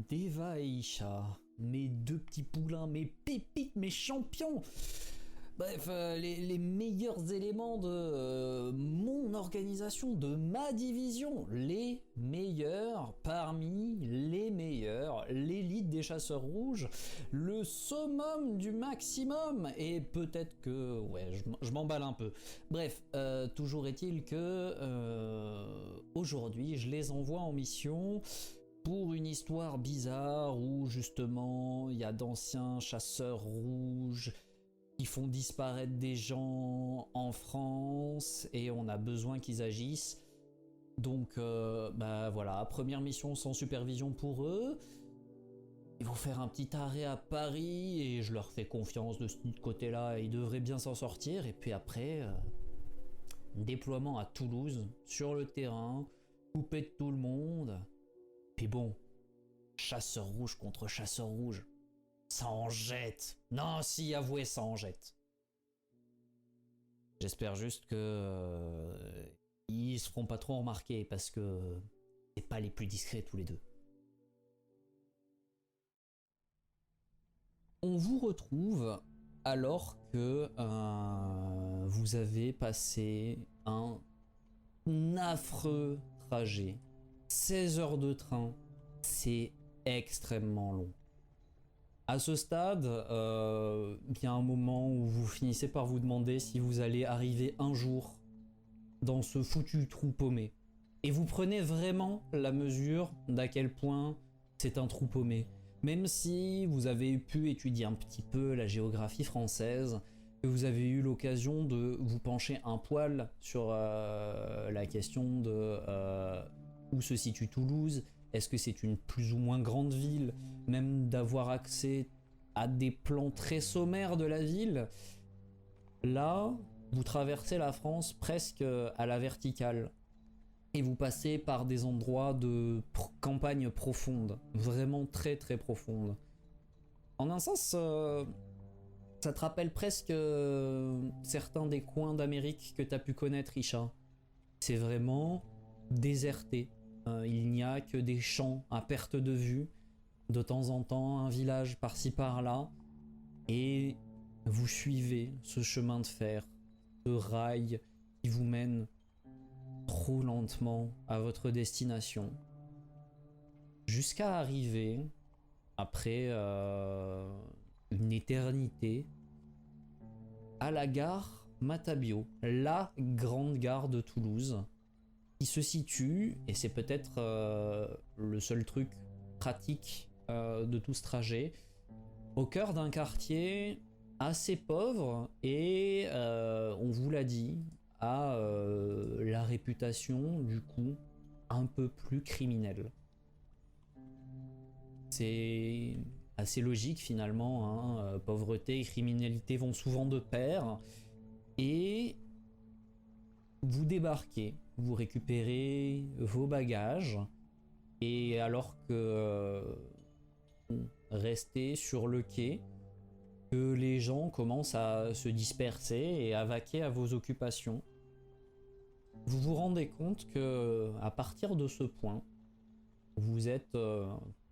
Deva et Isha, mes deux petits poulains, mes pépites, mes champions. Bref, les meilleurs éléments de mon organisation, de ma division, les meilleurs parmi les meilleurs, l'élite des chasseurs rouges, le summum du maximum, et peut-être que, ouais, je m'emballe un peu. Bref, toujours est-il que aujourd'hui, je les envoie en mission pour une histoire bizarre où justement il y a d'anciens chasseurs rouges qui font disparaître des gens en France et on a besoin qu'ils agissent. Donc bah voilà, première mission sans supervision pour eux. Ils vont faire un petit arrêt à Paris et je leur fais confiance de ce côté-là, ils devraient bien s'en sortir. Et puis après, déploiement à Toulouse, sur le terrain, coupé de tout le monde. Puis bon, chasseur rouge contre chasseur rouge. Ça en jette. Non, si, avouez, ça en jette. J'espère juste que ils se feront pas trop remarquer parce que c'est pas les plus discrets tous les deux. On vous retrouve alors que vous avez passé un affreux trajet. 16 heures de train, c'est extrêmement long. À ce stade, il y a un moment où vous finissez par vous demander si vous allez arriver un jour dans ce foutu trou paumé. Et vous prenez vraiment la mesure d'à quel point c'est un trou paumé. Même si vous avez pu étudier un petit peu la géographie française, que vous avez eu l'occasion de vous pencher un poil sur la question de où se situe Toulouse, est-ce que c'est une plus ou moins grande ville, même d'avoir accès à des plans très sommaires de la ville. Là, vous traversez la France presque à la verticale. Et vous passez par des endroits de campagne profonde, vraiment très très profonde. En un sens, ça te rappelle presque certains des coins d'Amérique que tu as pu connaître, Isha. C'est vraiment déserté. Il n'y a que des champs à perte de vue, de temps en temps un village par-ci par-là, et vous suivez ce chemin de fer, ce rail qui vous mène trop lentement à votre destination, jusqu'à arriver, après une éternité, à la gare Matabio, la grande gare de Toulouse, qui se situe, et c'est peut-être le seul truc pratique de tout ce trajet, au cœur d'un quartier assez pauvre et, on vous l'a dit, a la réputation du coup un peu plus criminelle. C'est assez logique finalement, hein. Pauvreté et criminalité vont souvent de pair, et vous débarquez, vous récupérez vos bagages, et alors que restez sur le quai, que les gens commencent à se disperser et à vaquer à vos occupations, vous vous rendez compte que à partir de ce point, vous êtes,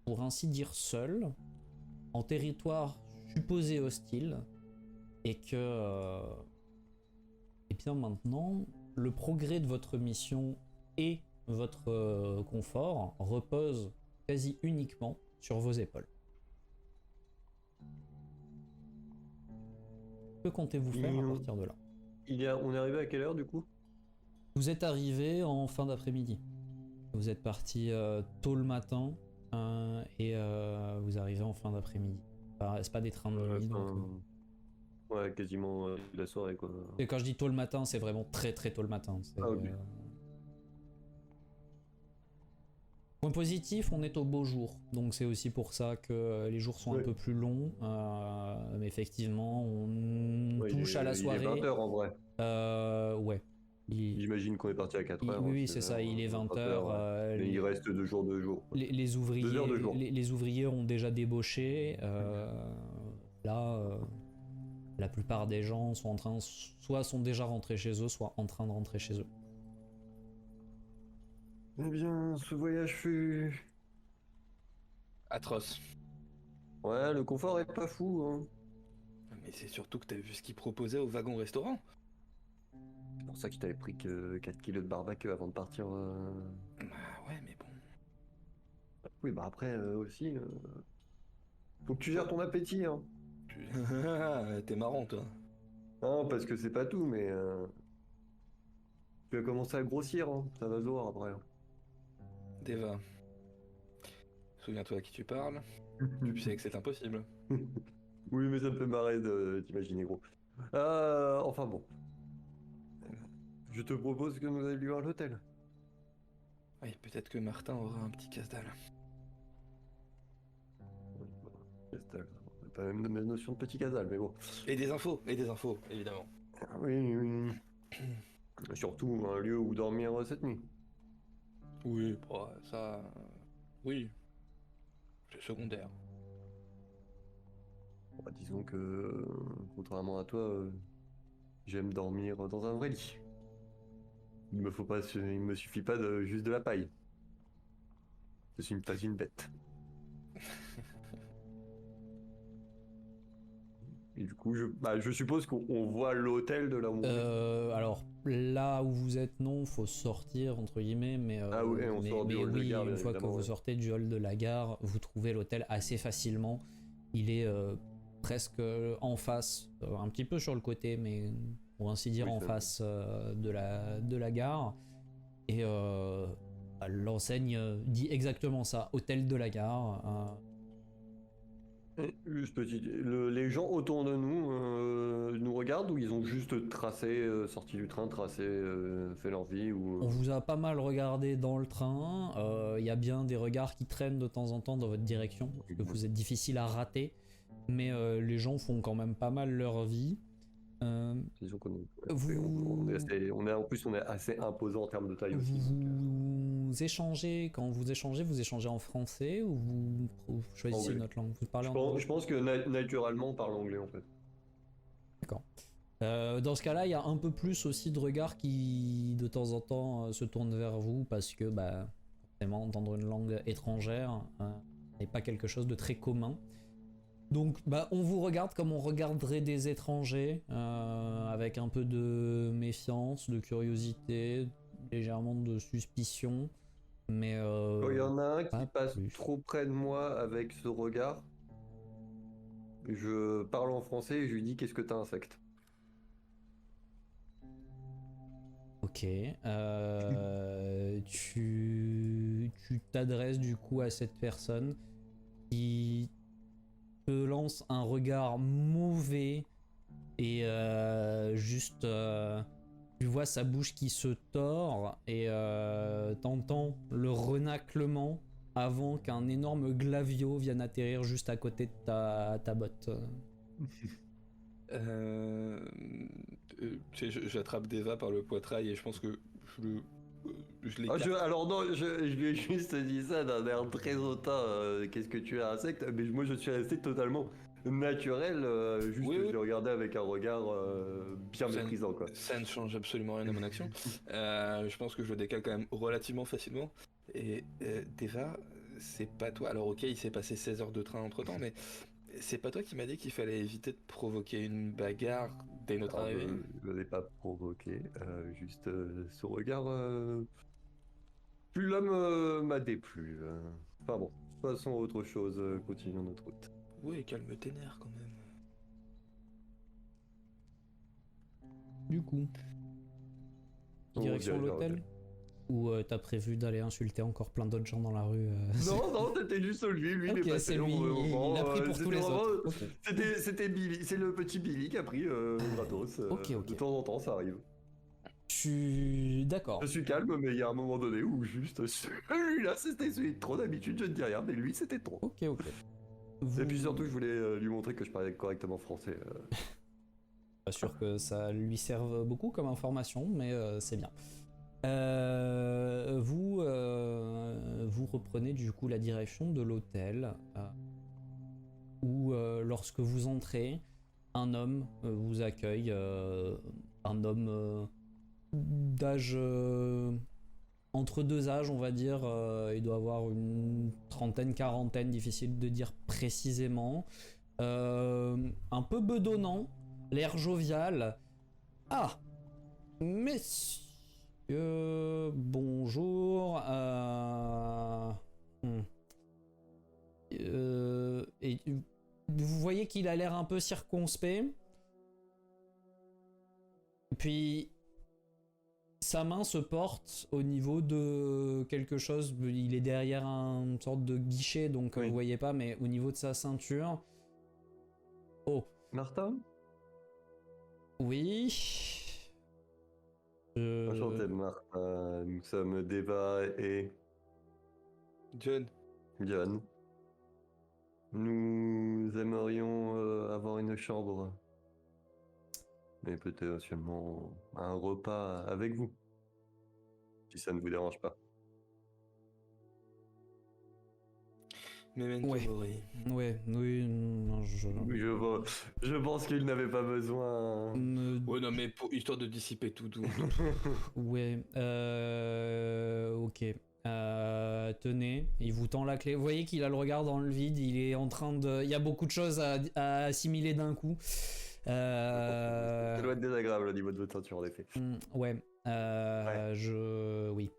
pour ainsi dire, seul, en territoire supposé hostile, et que, et bien maintenant, le progrès de votre mission et votre confort repose quasi uniquement sur vos épaules. Que comptez-vous faire à partir de là? On est arrivé à quelle heure du coup? Vous êtes arrivé en fin d'après-midi. Vous êtes parti tôt le matin et vous arrivez en fin d'après-midi. Enfin, c'est pas des trains de nuit, donc... Ouais, quasiment la soirée quoi. Et quand je dis tôt le matin, c'est vraiment très très tôt le matin. Ah, ok. Point positif, on est au beau jour, donc c'est aussi pour ça que les jours sont un peu plus longs, mais effectivement on touche à la soirée. Il est 20h en vrai. Ouais. J'imagine qu'on est parti à 4h. Oui, c'est ça, il est 20h. Mais il reste 2 jours de jour. Les ouvriers ont déjà débauché. Là, la plupart des gens sont en train, soit sont déjà rentrés chez eux, soit en train de rentrer chez eux. Eh bien, ce voyage fut atroce. Ouais, le confort est pas fou, hein. Mais c'est surtout que t'as vu ce qu'ils proposaient au wagon-restaurant. C'est pour ça que je t'avais pris que 4 kilos de barbecue avant de partir. Bah ouais, mais bon. Oui, bah après aussi, faut que tu gères ton appétit, hein. T'es marrant, toi. Non, parce que c'est pas tout, mais tu vas commencer à grossir, hein. Ça va se voir après. Deva, souviens-toi à qui tu parles. Tu sais que c'est impossible. Oui, mais ça me fait marrer de t'imaginer gros. Enfin bon. Je te propose que nous allions à l'hôtel. Oui, peut-être que Martin aura un petit casse-dalle. C'est pas la même notion de petit casal, mais bon. Et des infos, évidemment. Ah oui, oui. Surtout un lieu où dormir cette nuit. Oui, bah, ça... Oui, c'est secondaire. Bah, disons que, contrairement à toi, j'aime dormir dans un vrai lit. Il me suffit pas de juste de la paille. Je suis pas une bête. Et du coup, je suppose qu'on voit l'hôtel de là où on est. Alors là où vous êtes, non, faut sortir entre guillemets, mais Ah ouais, on sort du hall de oui, gare, bien une fois que évidemment, vous ouais. sortez du hall de la gare, vous trouvez l'hôtel assez facilement. Il est presque en face, un petit peu sur le côté, mais pour ainsi dire Oui, en ça- face de la gare. Et l'enseigne dit exactement ça, hôtel de la gare. Juste petit, les gens autour de nous nous regardent ou ils ont juste tracé, sorti du train, tracé, fait leur vie ou. On vous a pas mal regardé dans le train, il y a bien des regards qui traînent de temps en temps dans votre direction, parce que vous êtes difficile à rater, mais les gens font quand même pas mal leur vie. Disons qu'on est, en plus on est assez imposant en termes de taille aussi. Donc, Vous échangez, quand vous échangez en français ou vous choisissez Anglais. une autre langue? Vous parlez en anglais? je pense que naturellement on parle anglais en fait. D'accord. Dans ce cas-là, il y a un peu plus aussi de regards qui, de temps en temps, se tournent vers vous parce que, bah, forcément, entendre une langue étrangère n'est pas quelque chose de très commun. Donc, bah, on vous regarde comme on regarderait des étrangers, avec un peu de méfiance, de curiosité, légèrement de suspicion, mais Il y en a un qui pas passe plus. trop près de moi avec ce regard. Je parle en français et je lui dis qu'est-ce que t'as insecte. Ok, tu t'adresses du coup à cette personne qui te lance un regard mauvais et tu vois sa bouche qui se tord et t'entends le renaclement avant qu'un énorme glavio vienne atterrir juste à côté de ta botte. Tu sais, j'attrape Deva par le poitrail et je pense que je Ah, l'écarte. alors non, je lui ai juste dit ça d'un air très hautain. Qu'est-ce que tu as insecte? Mais moi je suis resté totalement naturel. Juste Oui, je oui. l'ai regardé avec un regard bien Ça, méprisant quoi. ça ne change absolument rien à mon action. Je pense que je le décale quand même relativement facilement. Et Deva, c'est pas toi. Alors ok, il s'est passé 16 heures de train entre temps, mais c'est pas toi qui m'as dit qu'il fallait éviter de provoquer une bagarre dès notre Alors arrivée? je l'ai pas provoqué, juste ce regard. Plus l'homme m'a déplu. Enfin bon, passons à autre chose, continuons notre route. Oui, calme tes nerfs quand même. Du coup, On direction dirait vers l'hôtel? Ou t'as prévu d'aller insulter encore plein d'autres gens dans la rue? Non, non, c'était juste lui, il Ok, est passé c'est au lui, mauvais moment. il a pris pour tous C'était les vraiment- autres. Ok. C'était Billy, c'est le petit Billy qui a pris gratos. Ok, ok. De temps en temps, ça arrive. D'accord. Je suis calme, mais il y a un moment donné où juste celui-là, c'était celui de trop d'habitude, je ne dis rien, mais lui, c'était trop. Ok, ok. Et puis surtout, je voulais lui montrer que je parlais correctement français. Pas sûr que ça lui serve beaucoup comme information, mais c'est bien. Vous reprenez du coup la direction de l'hôtel où lorsque vous entrez, un homme vous accueille, un homme d'âge entre deux âges, on va dire. Il doit avoir une trentaine, quarantaine, difficile de dire précisément. Un peu bedonnant, l'air jovial. Ah, messieurs, bonjour. Et vous voyez qu'il a l'air un peu circonspect. Puis sa main se porte au niveau de quelque chose. Il est derrière une sorte de guichet, donc Oui. vous voyez pas, mais au niveau de sa ceinture. Oh, Martin? oui. Enchanté, Martin. Nous sommes Deva et John, John. Nous aimerions avoir une chambre. Mais peut-être seulement un repas avec vous. Si ça ne vous dérange pas. memento Ouais. mori. Ouais, oui, non, Je pense qu'il n'avait pas besoin. Ouais, non, mais histoire de dissiper tout. Ouais, ok. Tenez, il vous tend la clé. Vous voyez qu'il a le regard dans le vide, il est en train de... Il y a beaucoup de choses à assimiler d'un coup. Ça doit être désagréable au niveau de votre ceinture, en effet. Ouais, Ouais. Oui.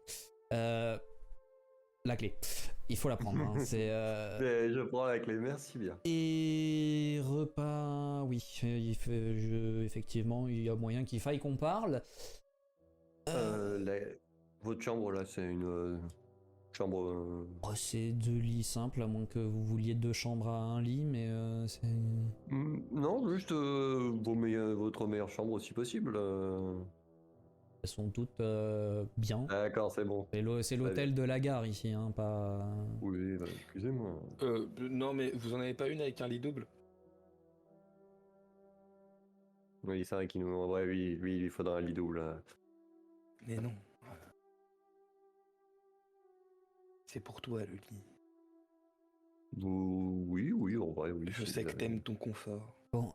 La clé. Il faut la prendre, hein. C'est... Mais je prends la clé, merci bien. Et repas, oui, effectivement, il y a moyen qu'il faille qu'on parle. Votre chambre, là, c'est une chambre... Oh, c'est deux lits simples, à moins que vous vouliez deux chambres à un lit, mais c'est... Non, juste votre meilleure chambre aussi possible. Elles sont toutes bien. D'accord, c'est bon. C'est l'hôtel de la gare ici, hein, pas... Oui, excusez-moi. Non, mais vous en avez pas une avec un lit double? Oui, c'est vrai qu'il nous... En vrai, oui, lui, il faudra un lit double. Mais non. C'est pour toi le lit. Oui, en vrai, oui. Je si sais vous que avez- t'aimes ton confort. Bon,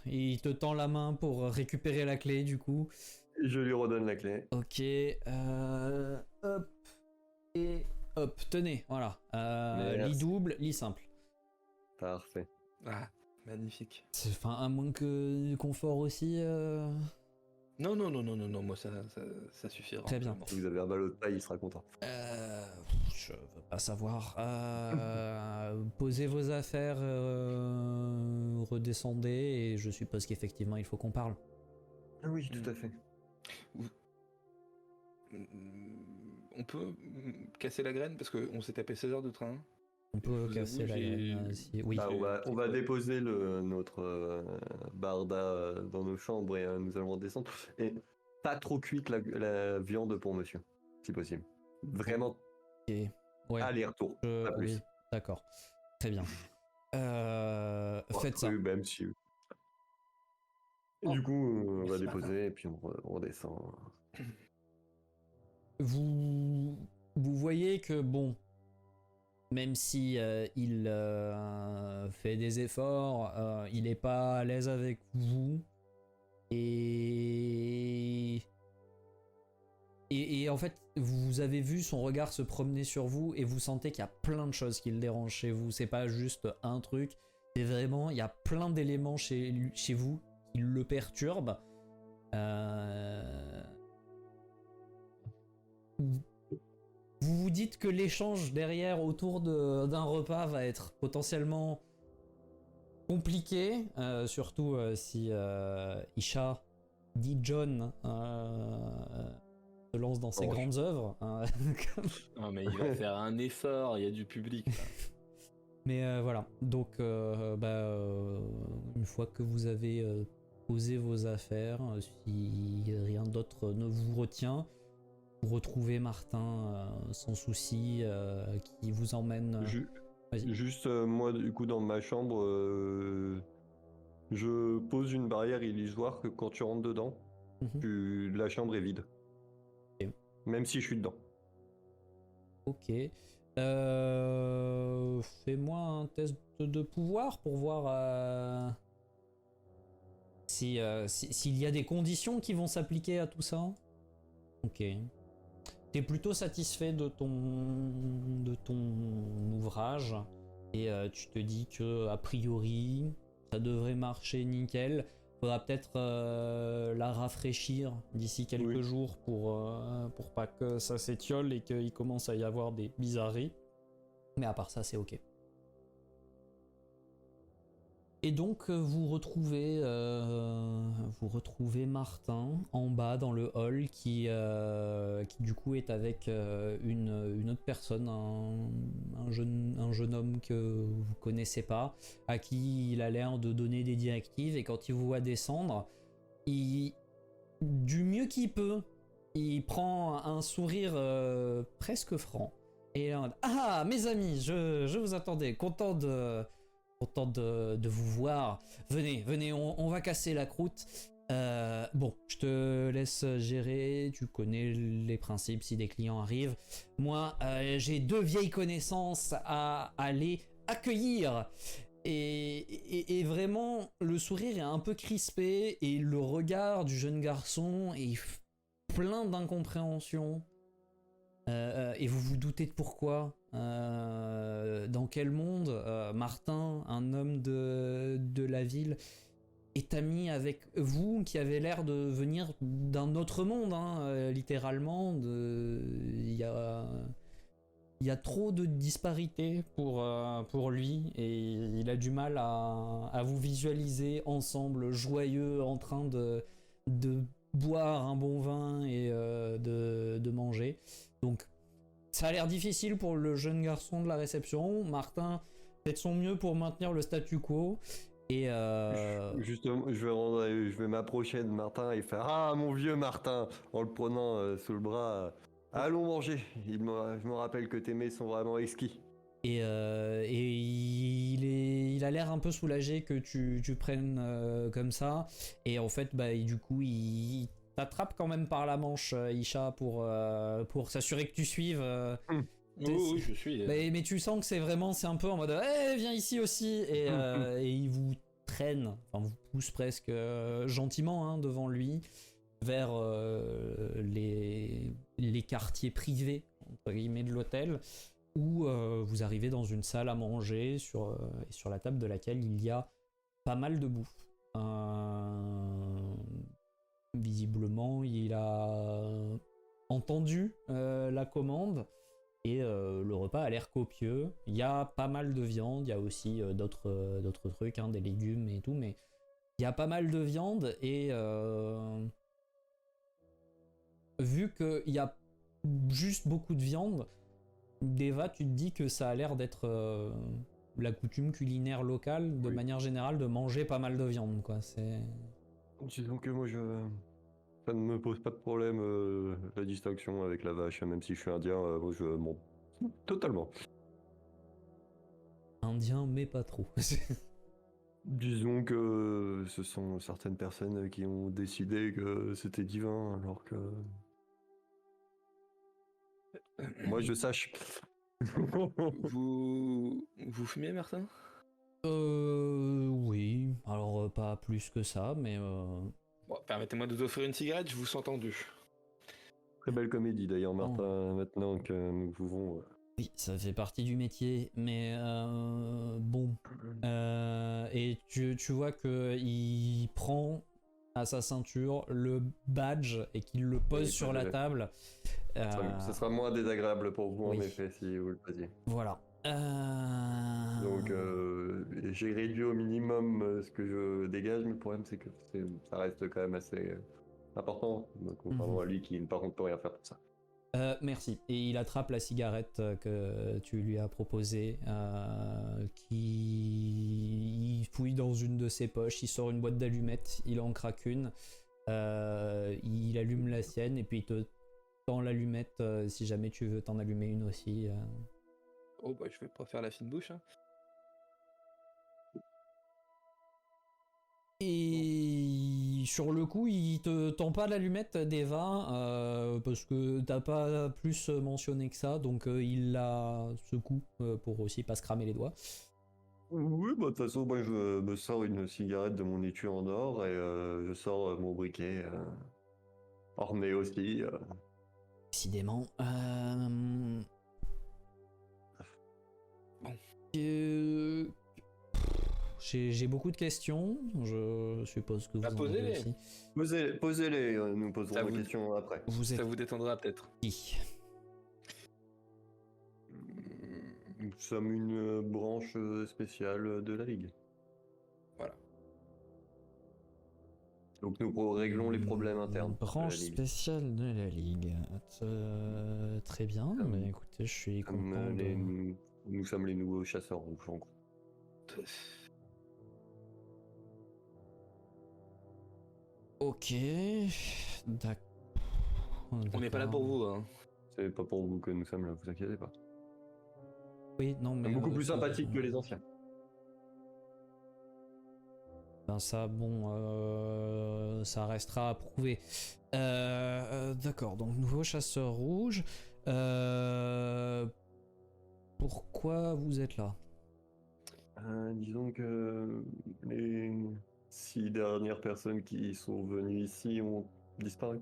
il te tend la main pour récupérer la clé, du coup. Je lui redonne la clé. Ok, hop, et hop, tenez, voilà. Merci. Lit double, lit simple. Parfait. Ah, magnifique. Enfin, à moins que du confort aussi. Non, moi ça suffira. Très bien. amplement. Si vous avez un ballot de paille, il sera content. Je veux pas savoir. Posez vos affaires, redescendez, et je suppose qu'effectivement il faut qu'on parle. Ah oui, tout à fait. On peut casser la graine parce qu'on s'est tapé 16 heures de train. On peut vous casser avoue, la j'ai- graine, si... Oui. Bah, on va déposer notre barda dans nos chambres et nous allons descendre. Et pas trop cuite la viande pour monsieur, si possible. Vraiment Ok. Ouais. aller-retour, pas plus. Oui, d'accord. Très bien. Faites ça. Oui, même si. Et du coup, on va déposer et puis on redescend. Vous voyez que bon, même si il fait des efforts, il est pas à l'aise avec vous, et en fait vous avez vu son regard se promener sur vous et vous sentez qu'il y a plein de choses qui le dérangent chez vous. C'est pas juste un truc, c'est vraiment il y a plein d'éléments chez vous qui le perturbent. Vous vous dites que l'échange derrière autour d'un repas va être potentiellement compliqué, surtout si Isha dit John se lance dans ses grandes œuvres. Non, mais il va faire un effort, il y a du public. Là. Mais voilà, donc une fois que vous avez posé vos affaires, si rien d'autre ne vous retient, vous retrouvez Martin sans souci, qui vous emmène... Vas-y. Juste moi, du coup, dans ma chambre, je pose une barrière illusoire que quand tu rentres dedans, la chambre est vide. Ok. Même si je suis dedans. Ok. Fais-moi un test de pouvoir pour voir s'il y a des conditions qui vont s'appliquer à tout ça. Ok. T'es plutôt satisfait de ton ouvrage et tu te dis que a priori ça devrait marcher nickel. Faudra peut-être la rafraîchir d'ici quelques jours pour pas que ça s'étiole et qu'il commence à y avoir des bizarreries. Mais à part ça, c'est ok. Et donc vous retrouvez Martin en bas dans le hall qui du coup est avec une autre personne, un jeune homme que vous connaissez pas, à qui il a l'air de donner des directives, et quand il vous voit descendre, du mieux qu'il peut, il prend un sourire presque franc. Et là, ah mes amis, je vous attendais, content de vous voir. Venez, on va casser la croûte. Bon, je te laisse gérer, tu connais les principes si des clients arrivent. Moi, j'ai 2 vieilles connaissances à aller accueillir. Et vraiment, le sourire est un peu crispé et le regard du jeune garçon est plein d'incompréhension. Et vous vous doutez de pourquoi. Dans quel monde Martin, un homme de la ville, est ami avec vous qui avez l'air de venir d'un autre monde, hein, littéralement. Il y a trop de disparités pour lui, et il a du mal à vous visualiser ensemble, joyeux, en train de boire un bon vin et de manger. Donc ça a l'air difficile pour le jeune garçon de la réception. Martin fait de son mieux pour maintenir le statu quo. Et Justement, je vais m'approcher de Martin et faire ah mon vieux Martin en le prenant sous le bras. Allons manger. Je me rappelle que tes mets sont vraiment exquis. Et il a l'air un peu soulagé que tu prennes comme ça. Et en fait, bah, du coup, il t'attrape quand même par la manche, Isha, pour s'assurer que tu suives. Oui, je suis. Mais tu sens que c'est un peu en mode hey, viens ici aussi. Et il vous traîne, enfin vous pousse presque gentiment, hein, devant lui vers les quartiers privés entre guillemets de l'hôtel, où vous arrivez dans une salle à manger sur la table de laquelle il y a pas mal de bouffe. Visiblement, il a entendu la commande et le repas a l'air copieux. Il y a pas mal de viande, il y a aussi d'autres trucs, hein, des légumes et tout, mais il y a pas mal de viande et vu qu'il y a juste beaucoup de viande, Deva, tu te dis que ça a l'air d'être la coutume culinaire locale, de manière générale, de manger pas mal de viande, quoi. Disons que moi, ça ne me pose pas de problème, la distinction avec la vache, même si je suis indien, moi je m'en totalement. Indien, mais pas trop. Disons que ce sont certaines personnes qui ont décidé que c'était divin, alors que moi je sache. Vous fumez, Martin? Oui. Alors pas plus que ça, mais Bon, permettez-moi de vous offrir une cigarette, je vous sens tendu. Très belle comédie d'ailleurs, Martin, maintenant que nous pouvons. Oui, ça fait partie du métier, mais bon. Et tu vois que il prend à sa ceinture le badge et qu'il le pose sur la table. Ça sera moins désagréable pour vous, oui. en effet, si vous le faisiez. Voilà. Donc j'ai réduit au minimum ce que je dégage, mais le problème c'est que ça reste quand même assez important, contrairement à lui qui par contre peut rien faire pour ça. Merci. Et il attrape la cigarette que tu lui as proposée, il fouille dans une de ses poches, il sort une boîte d'allumettes, il en craque une, il allume la sienne et puis il te tend l'allumette si jamais tu veux t'en allumer une aussi. Oh bah je vais pas faire la fine bouche, hein. Et sur le coup, il te tend pas l'allumette d'Eva parce que t'as pas plus mentionné que ça, donc il la secoue pour aussi pas se cramer les doigts. Oui, bah de toute façon, moi je me sors une cigarette de mon étui en or et je sors mon briquet orné aussi. Décidément. Bon. J'ai beaucoup de questions. Je suppose que vous Bah, en avez posez-les. aussi. Posez-les, nous poserons Ça la vous- question après. Vous êtes Ça vous détendra peut-être. qui? Nous sommes une branche spéciale de la Ligue. Voilà. Donc nous réglons les problèmes internes. de la Branche Ligue. spéciale de la Ligue. Très bien. Comme- Mais écoutez, je suis Comme, content de... nous sommes les nouveaux chasseurs rouges, en gros. Ok. D'accord. On n'est pas là pour vous, hein. C'est pas pour vous que nous sommes là, vous inquiétez pas. Oui, non, mais... Beaucoup plus ça, sympathique que les anciens. Ben ça, bon, ça restera à prouver. D'accord, donc nouveau chasseur rouge. Pourquoi vous êtes là? Disons que les 6 dernières personnes qui sont venues ici ont disparu.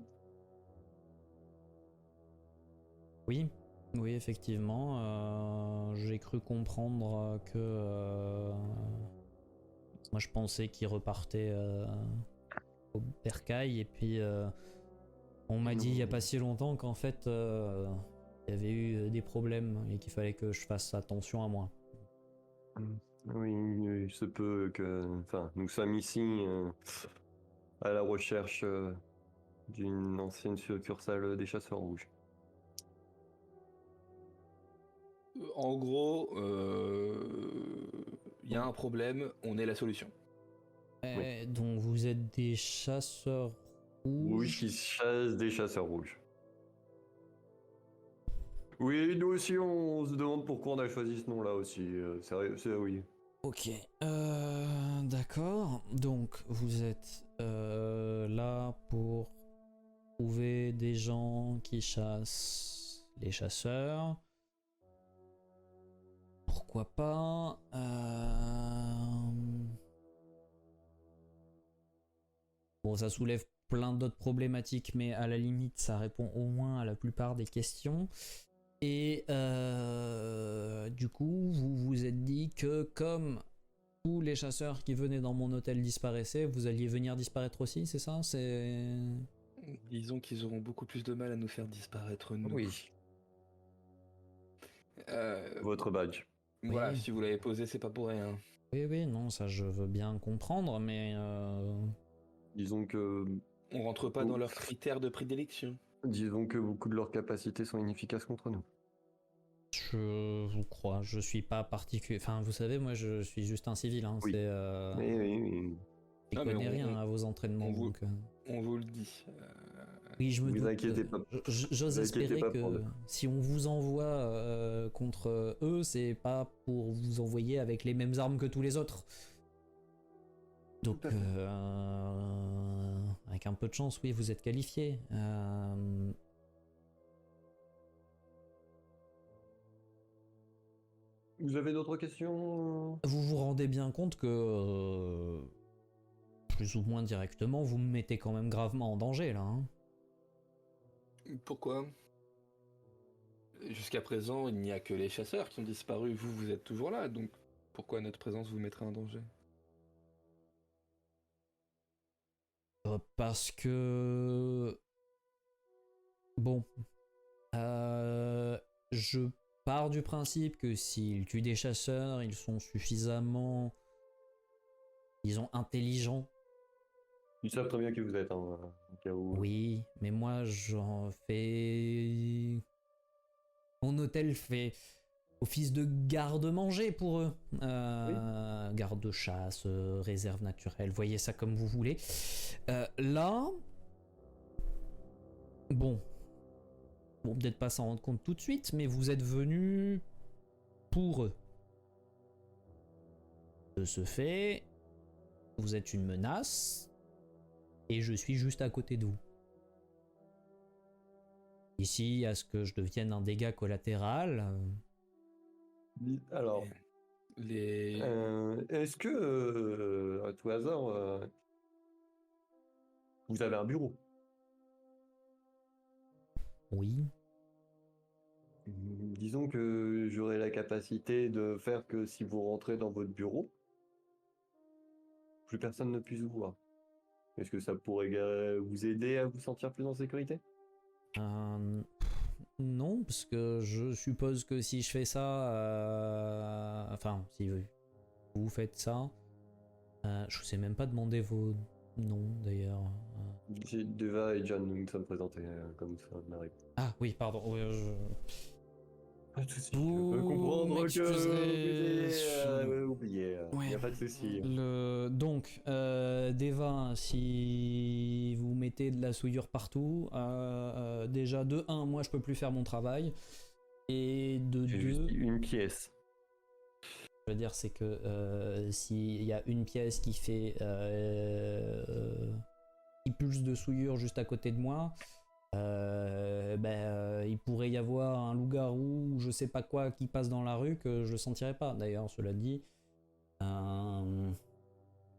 Oui, oui, effectivement. J'ai cru comprendre que... moi, je pensais qu'il repartait au bercail, et puis on m'a dit il n'y a pas si longtemps qu'en fait, il y avait eu des problèmes et qu'il fallait que je fasse attention à moi. Oui, il se peut que... Enfin, nous sommes ici à la recherche d'une ancienne succursale des chasseurs rouges. En gros, il y a un problème, on est la solution. Donc vous êtes des chasseurs Oui, rouges. qui chassent des chasseurs rouges. Oui, nous aussi, on se demande pourquoi on a choisi ce nom-là aussi. Oui. Ok, d'accord. Donc vous êtes là pour trouver des gens qui chassent les chasseurs. Pourquoi pas Bon, ça soulève plein d'autres problématiques, mais à la limite, ça répond au moins à la plupart des questions. Et du coup, vous vous êtes dit que comme tous les chasseurs qui venaient dans mon hôtel disparaissaient, vous alliez venir disparaître aussi, c'est ça? C'est... Disons qu'ils auront beaucoup plus de mal à nous faire disparaître nous. Oui, Euh, votre badge. Voilà, Oui. si vous l'avez posé, c'est pas pour rien. Oui, oui, non, ça je veux bien comprendre, mais... Disons que On rentre pas dans leurs critères de prédilection. beaucoup de leurs capacités sont inefficaces contre nous. Je vous crois, je suis pas particulier. Enfin, vous savez, moi je suis juste un civil, hein, Oui. c'est... Oui. Je Non, mais connais on- rien à vos entraînements, on vous- donc... On vous le dit. Oui, je me Vous doute. inquiétez pas. J'ose Vous inquiétez espérer pas que pour eux. si on vous envoie contre eux, c'est pas pour vous envoyer avec les mêmes armes que tous les autres. Donc, Tout à fait. avec un peu de chance, oui, vous êtes qualifié. Vous avez d'autres questions? Vous vous rendez bien compte que, plus ou moins directement, vous me mettez quand même gravement en danger là. Hein. Pourquoi? Jusqu'à présent, il n'y a que les chasseurs qui ont disparu. Vous, vous êtes toujours là, donc pourquoi notre présence vous mettrait en danger? Parce que... Bon. Je pars du principe que s'ils tuent des chasseurs, ils sont suffisamment... disons, intelligents. Ils savent très bien qui vous êtes, hein, au cas où. Oui, mais moi j'en fais... Mon hôtel fait office de garde-manger pour eux. Garde-chasse, réserve naturelle, voyez ça comme vous voulez. Là... Bon, peut-être pas s'en rendre compte tout de suite, mais vous êtes venus pour eux. De ce fait, vous êtes une menace, et je suis juste à côté de vous. Ici, à ce que je devienne un dégât collatéral. Alors, Les... est-ce que, à tout hasard, vous avez un bureau? Oui. Disons que j'aurai la capacité de faire que si vous rentrez dans votre bureau, plus personne ne puisse vous voir. Est-ce que ça pourrait vous aider à vous sentir plus en sécurité? Euh, non, parce que je suppose que si je fais ça, enfin, si vous faites ça, je vous ai même pas demandé vos noms d'ailleurs. Deva et John nous sommes présentés comme ça m'arrive. Ah oui, pardon. Oui, Pas de soucis. Vous Je peux comprendre que vous m'excuserez, ayez oublié. Il Ouais. n'y a pas de souci. Donc, Deva, si vous mettez de la souillure partout, déjà de 1, moi je peux plus faire mon travail. Et de J'ai 2, juste une pièce. je veux dire, c'est que s'il y a une pièce qui fait qui pulse de souillure juste à côté de moi, il pourrait y avoir un loup-garou ou je sais pas quoi qui passe dans la rue que je sentirais pas. D'ailleurs, cela dit.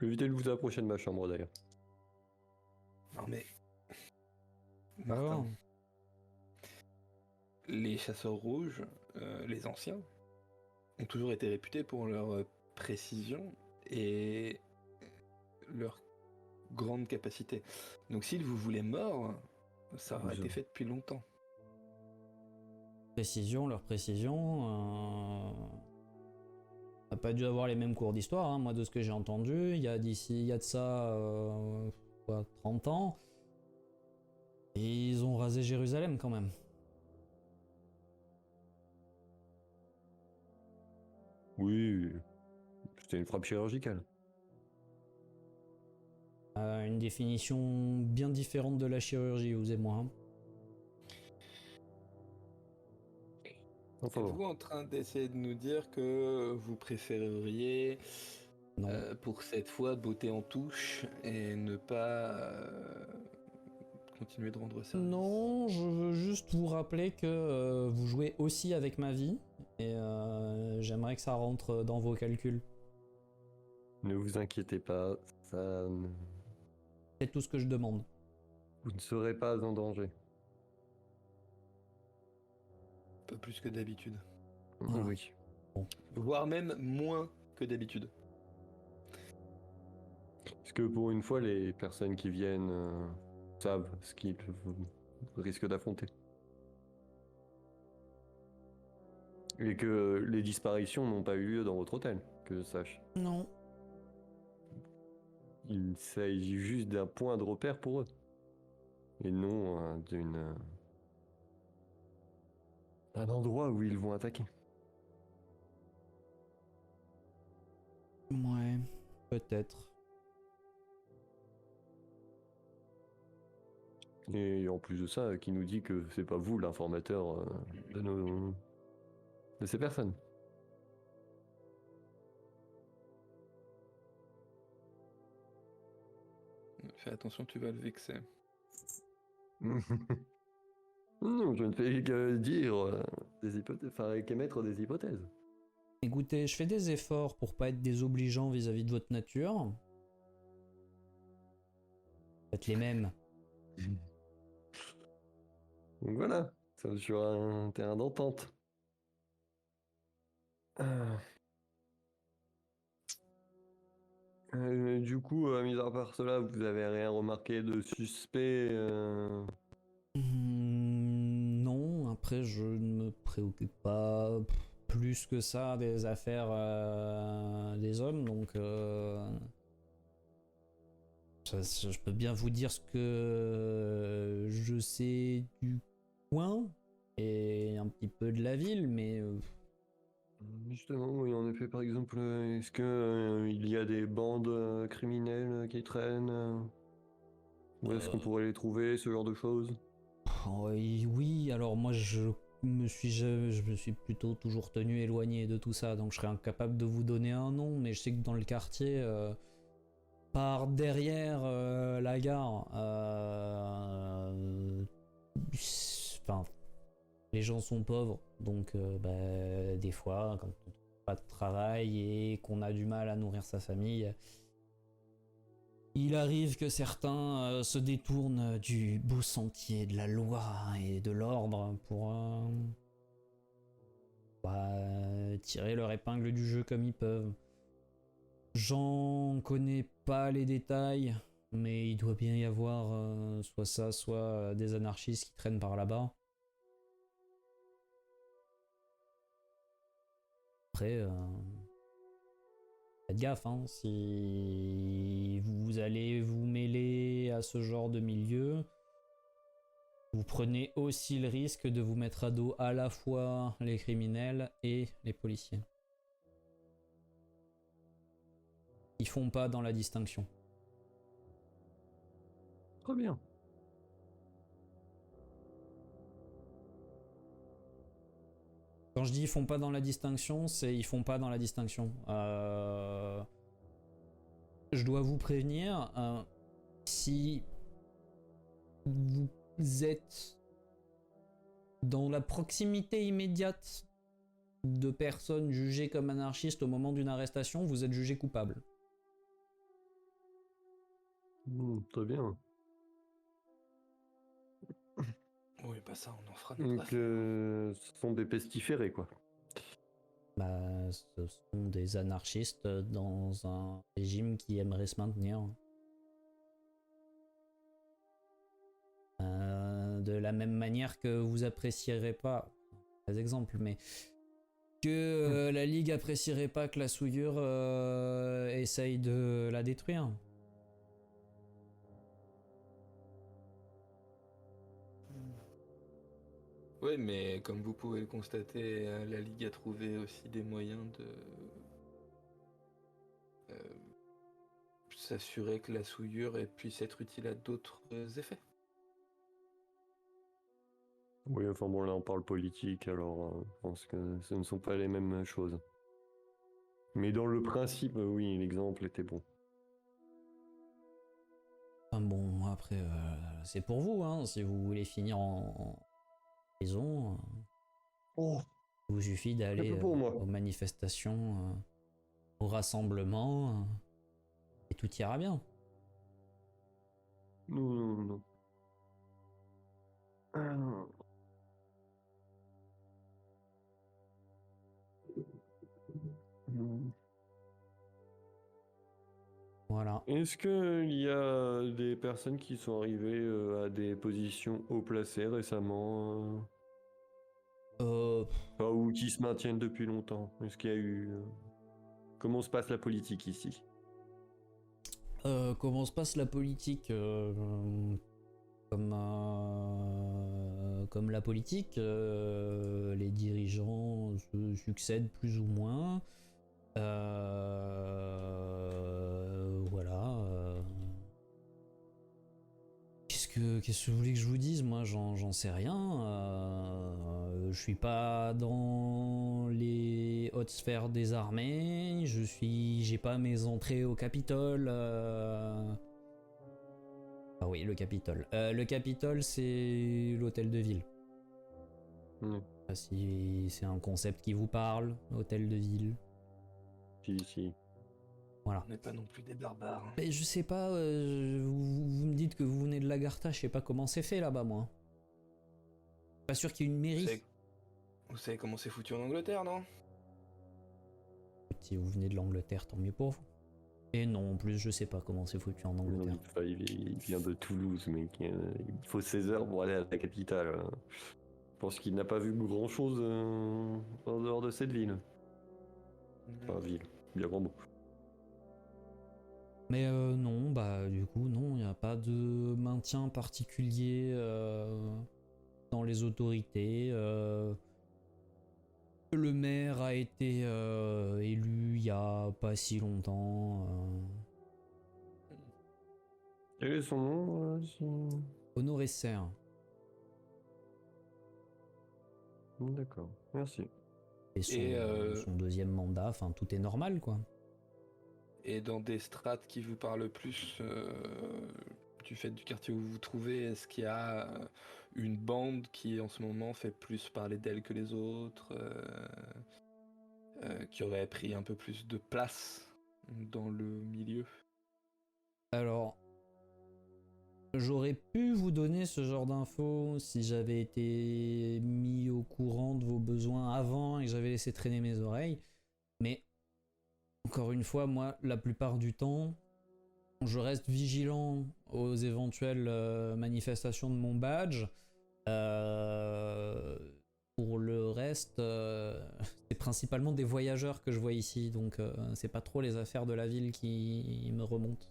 Évitez de vous approcher de ma chambre d'ailleurs. Non mais... Martin, les chasseurs rouges, les anciens, ont toujours été réputés pour leur précision et leur grande capacité. Donc s'ils vous voulaient mort, ça aurait été fait depuis longtemps. Leur précision, n'a pas dû avoir les mêmes cours d'histoire, hein. Moi de ce que j'ai entendu, il y a de ça 30 ans, et ils ont rasé Jérusalem quand même. Oui, c'était une frappe chirurgicale. Une définition bien différente de la chirurgie, vous et moi. Hein. Enfin, Êtes-vous en train d'essayer de nous dire que vous préféreriez, pour cette fois, botter en touche et ne pas continuer de rendre service? Non, je veux juste vous rappeler que vous jouez aussi avec ma vie, et j'aimerais que ça rentre dans vos calculs. ne vous inquiétez pas, ça, C'est tout ce que je demande. vous ne serez pas en danger. Pas plus que d'habitude. Voilà. Oui. Voire même moins que d'habitude. Parce que pour une fois, les personnes qui viennent savent ce qu'ils risquent d'affronter. Et que les disparitions n'ont pas eu lieu dans votre hôtel, que je sache. Non. Il s'agit juste d'un point de repère pour eux. Et non d'un endroit où ils vont attaquer. Ouais, peut-être. Et en plus de ça, qui nous dit que c'est pas vous l'informateur de ces personnes. Fais attention, tu vas le vexer. Non, je ne fais que dire des hypothèses, enfin qu'émettre des hypothèses. Écoutez, je fais des efforts pour pas être désobligeant vis-à-vis de votre nature. Faites les mêmes. Donc voilà, c'est sur un terrain d'entente. Du coup, mis à part cela, vous avez rien remarqué de suspect Non, après je ne me préoccupe pas plus que ça des affaires des hommes, donc je peux bien vous dire ce que je sais du coin et un petit peu de la ville, mais Justement, oui, en effet, par exemple, est-ce que il y a des bandes criminelles qui traînent où est-ce qu'on pourrait les trouver, ce genre de choses? oui, alors moi je me suis plutôt toujours tenu éloigné de tout ça, donc je serais incapable de vous donner un nom, mais je sais que dans le quartier, par derrière la gare, enfin, les gens sont pauvres, donc des fois, quand on n'a pas de travail et qu'on a du mal à nourrir sa famille, il arrive que certains se détournent du beau sentier de la loi et de l'ordre tirer leur épingle du jeu comme ils peuvent. J'en connais pas les détails, mais il doit bien y avoir soit ça, soit des anarchistes qui traînent par là-bas. Après, faites gaffe, hein, si vous allez vous mêler à ce genre de milieu, vous prenez aussi le risque de vous mettre à dos à la fois les criminels et les policiers. Ils font pas dans la distinction. Très bien. Quand je dis ils font pas dans la distinction, c'est ils font pas dans la distinction. Je dois vous prévenir, si vous êtes dans la proximité immédiate de personnes jugées comme anarchistes au moment d'une arrestation, vous êtes jugé coupable. Très bien. Oui, pas ça, on en fera notre Donc, affaire. ce sont des pestiférés, quoi. Ce sont des anarchistes dans un régime qui aimerait se maintenir. De la même manière que vous apprécierez pas, pas exemple, mais que la Ligue apprécierait pas que la souillure essaye de la détruire. Oui, mais comme vous pouvez le constater, la Ligue a trouvé aussi des moyens de s'assurer que la souillure puisse être utile à d'autres effets. Oui, enfin bon, là on parle politique, alors je pense que ce ne sont pas les mêmes choses. Mais dans le principe, oui, l'exemple était bon. Enfin bon, après, c'est pour vous, hein, si vous voulez finir en prison, Oh, il vous suffit un d'aller peu pour moi. aux manifestations, aux rassemblements, et tout ira bien. Non, non, non. Ah. Voilà. Est-ce qu'il y a des personnes qui sont arrivées à des positions haut placées récemment ou qui se maintiennent depuis longtemps? Est-ce qu'il y a eu... Comment se passe la politique ici? Comment se passe la politique comme la politique, les dirigeants se succèdent plus ou moins. Voilà. Qu'est-ce que vous voulez que je vous dise? Moi, j'en sais rien. Je suis pas dans les hautes sphères des armées. J'ai pas mes entrées au Capitole. Ah oui, le Capitole. Le Capitole, c'est l'hôtel de ville. Si c'est un concept qui vous parle, hôtel de ville. Si. Voilà. On n'est pas non plus des barbares. Mais je sais pas, vous me dites que vous venez de Lagartha, je sais pas comment c'est fait là-bas, moi. Pas sûr qu'il y ait une mairie. Vous savez comment c'est foutu en Angleterre, non? Si vous venez de l'Angleterre, tant mieux pour vous. Et non, en plus, je sais pas comment c'est foutu en Angleterre. Non, il vient de Toulouse, mais il faut 16 heures pour aller à la capitale. Je pense qu'il n'a pas vu grand-chose en dehors de cette ville. Enfin, ville, bien grand mot. Mais non, bah du coup, non, il n'y a pas de maintien particulier dans les autorités. Le maire a été élu il y a pas si longtemps. Quel est son nom Honoré Serre. D'accord, merci. Et son deuxième mandat, enfin tout est normal quoi. Et dans des strates qui vous parlent plus du fait du quartier où vous vous trouvez, est-ce qu'il y a une bande qui en ce moment fait plus parler d'elle que les autres, qui aurait pris un peu plus de place dans le milieu? Alors, J'aurais pu vous donner ce genre d'infos si j'avais été mis au courant de vos besoins avant et que j'avais laissé traîner mes oreilles. Mais encore une fois, moi, la plupart du temps, je reste vigilant aux éventuelles manifestations de mon badge. Pour le reste, c'est principalement des voyageurs que je vois ici, donc c'est pas trop les affaires de la ville qui me remontent.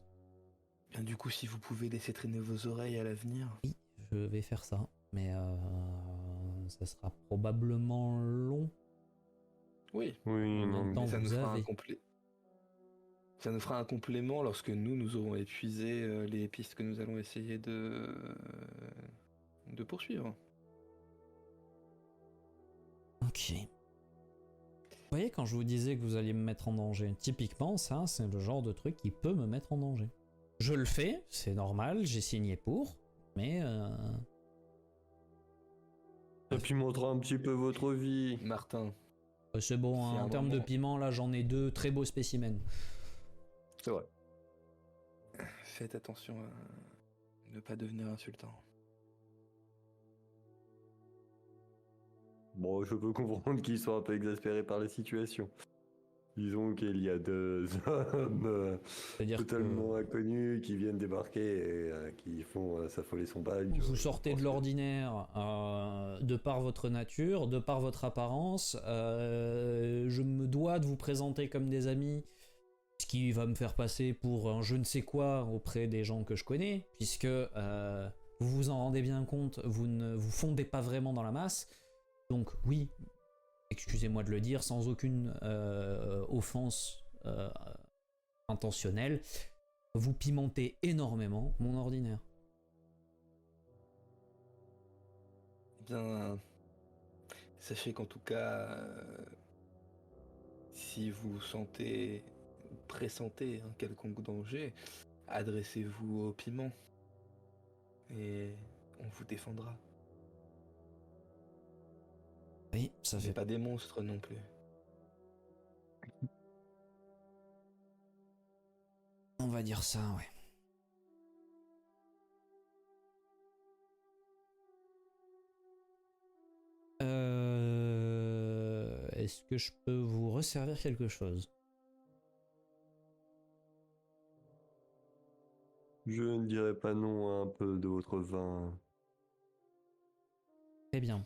Bien, du coup, si vous pouvez laisser traîner vos oreilles à l'avenir. Oui, je vais faire ça, mais ça sera probablement long. Oui. Oui, En non, même temps, mais Ça nous vous fera avez. Ça nous fera un complément lorsque nous aurons épuisé les pistes que nous allons essayer de poursuivre. Ok. Vous voyez, quand je vous disais que vous alliez me mettre en danger, typiquement, ça, c'est le genre de truc qui peut me mettre en danger. Je le fais, c'est normal, j'ai signé pour, mais ça pimentera un petit peu votre vie. Martin, c'est bon, Si hein, à un en termes de moment- piment, là, j'en ai 2 très beaux spécimens. C'est vrai. faites attention à ne pas devenir insultant. Bon, je peux comprendre qu'ils soient un peu exaspérés par la situation. Disons qu'il y a 2 hommes C'est-à-dire totalement inconnus qui viennent débarquer et qui font s'affoler son badge. que vous sortez de l'ordinaire de par votre nature, de par votre apparence. Je me dois de vous présenter comme des amis, ce qui va me faire passer pour un je ne sais quoi auprès des gens que je connais, puisque vous vous en rendez bien compte, vous ne vous fondez pas vraiment dans la masse. Donc oui, excusez-moi de le dire, sans aucune offense intentionnelle, vous pimentez énormément mon ordinaire. Eh bien, sachez qu'en tout cas, si vous sentez ou pressentez un quelconque danger, adressez-vous au piment et on vous défendra. Oui, ça On fait n'est pas des monstres non plus. On va dire ça, ouais. Est-ce que je peux vous resservir quelque chose? Je ne dirais pas non à un peu de votre vin. Très bien.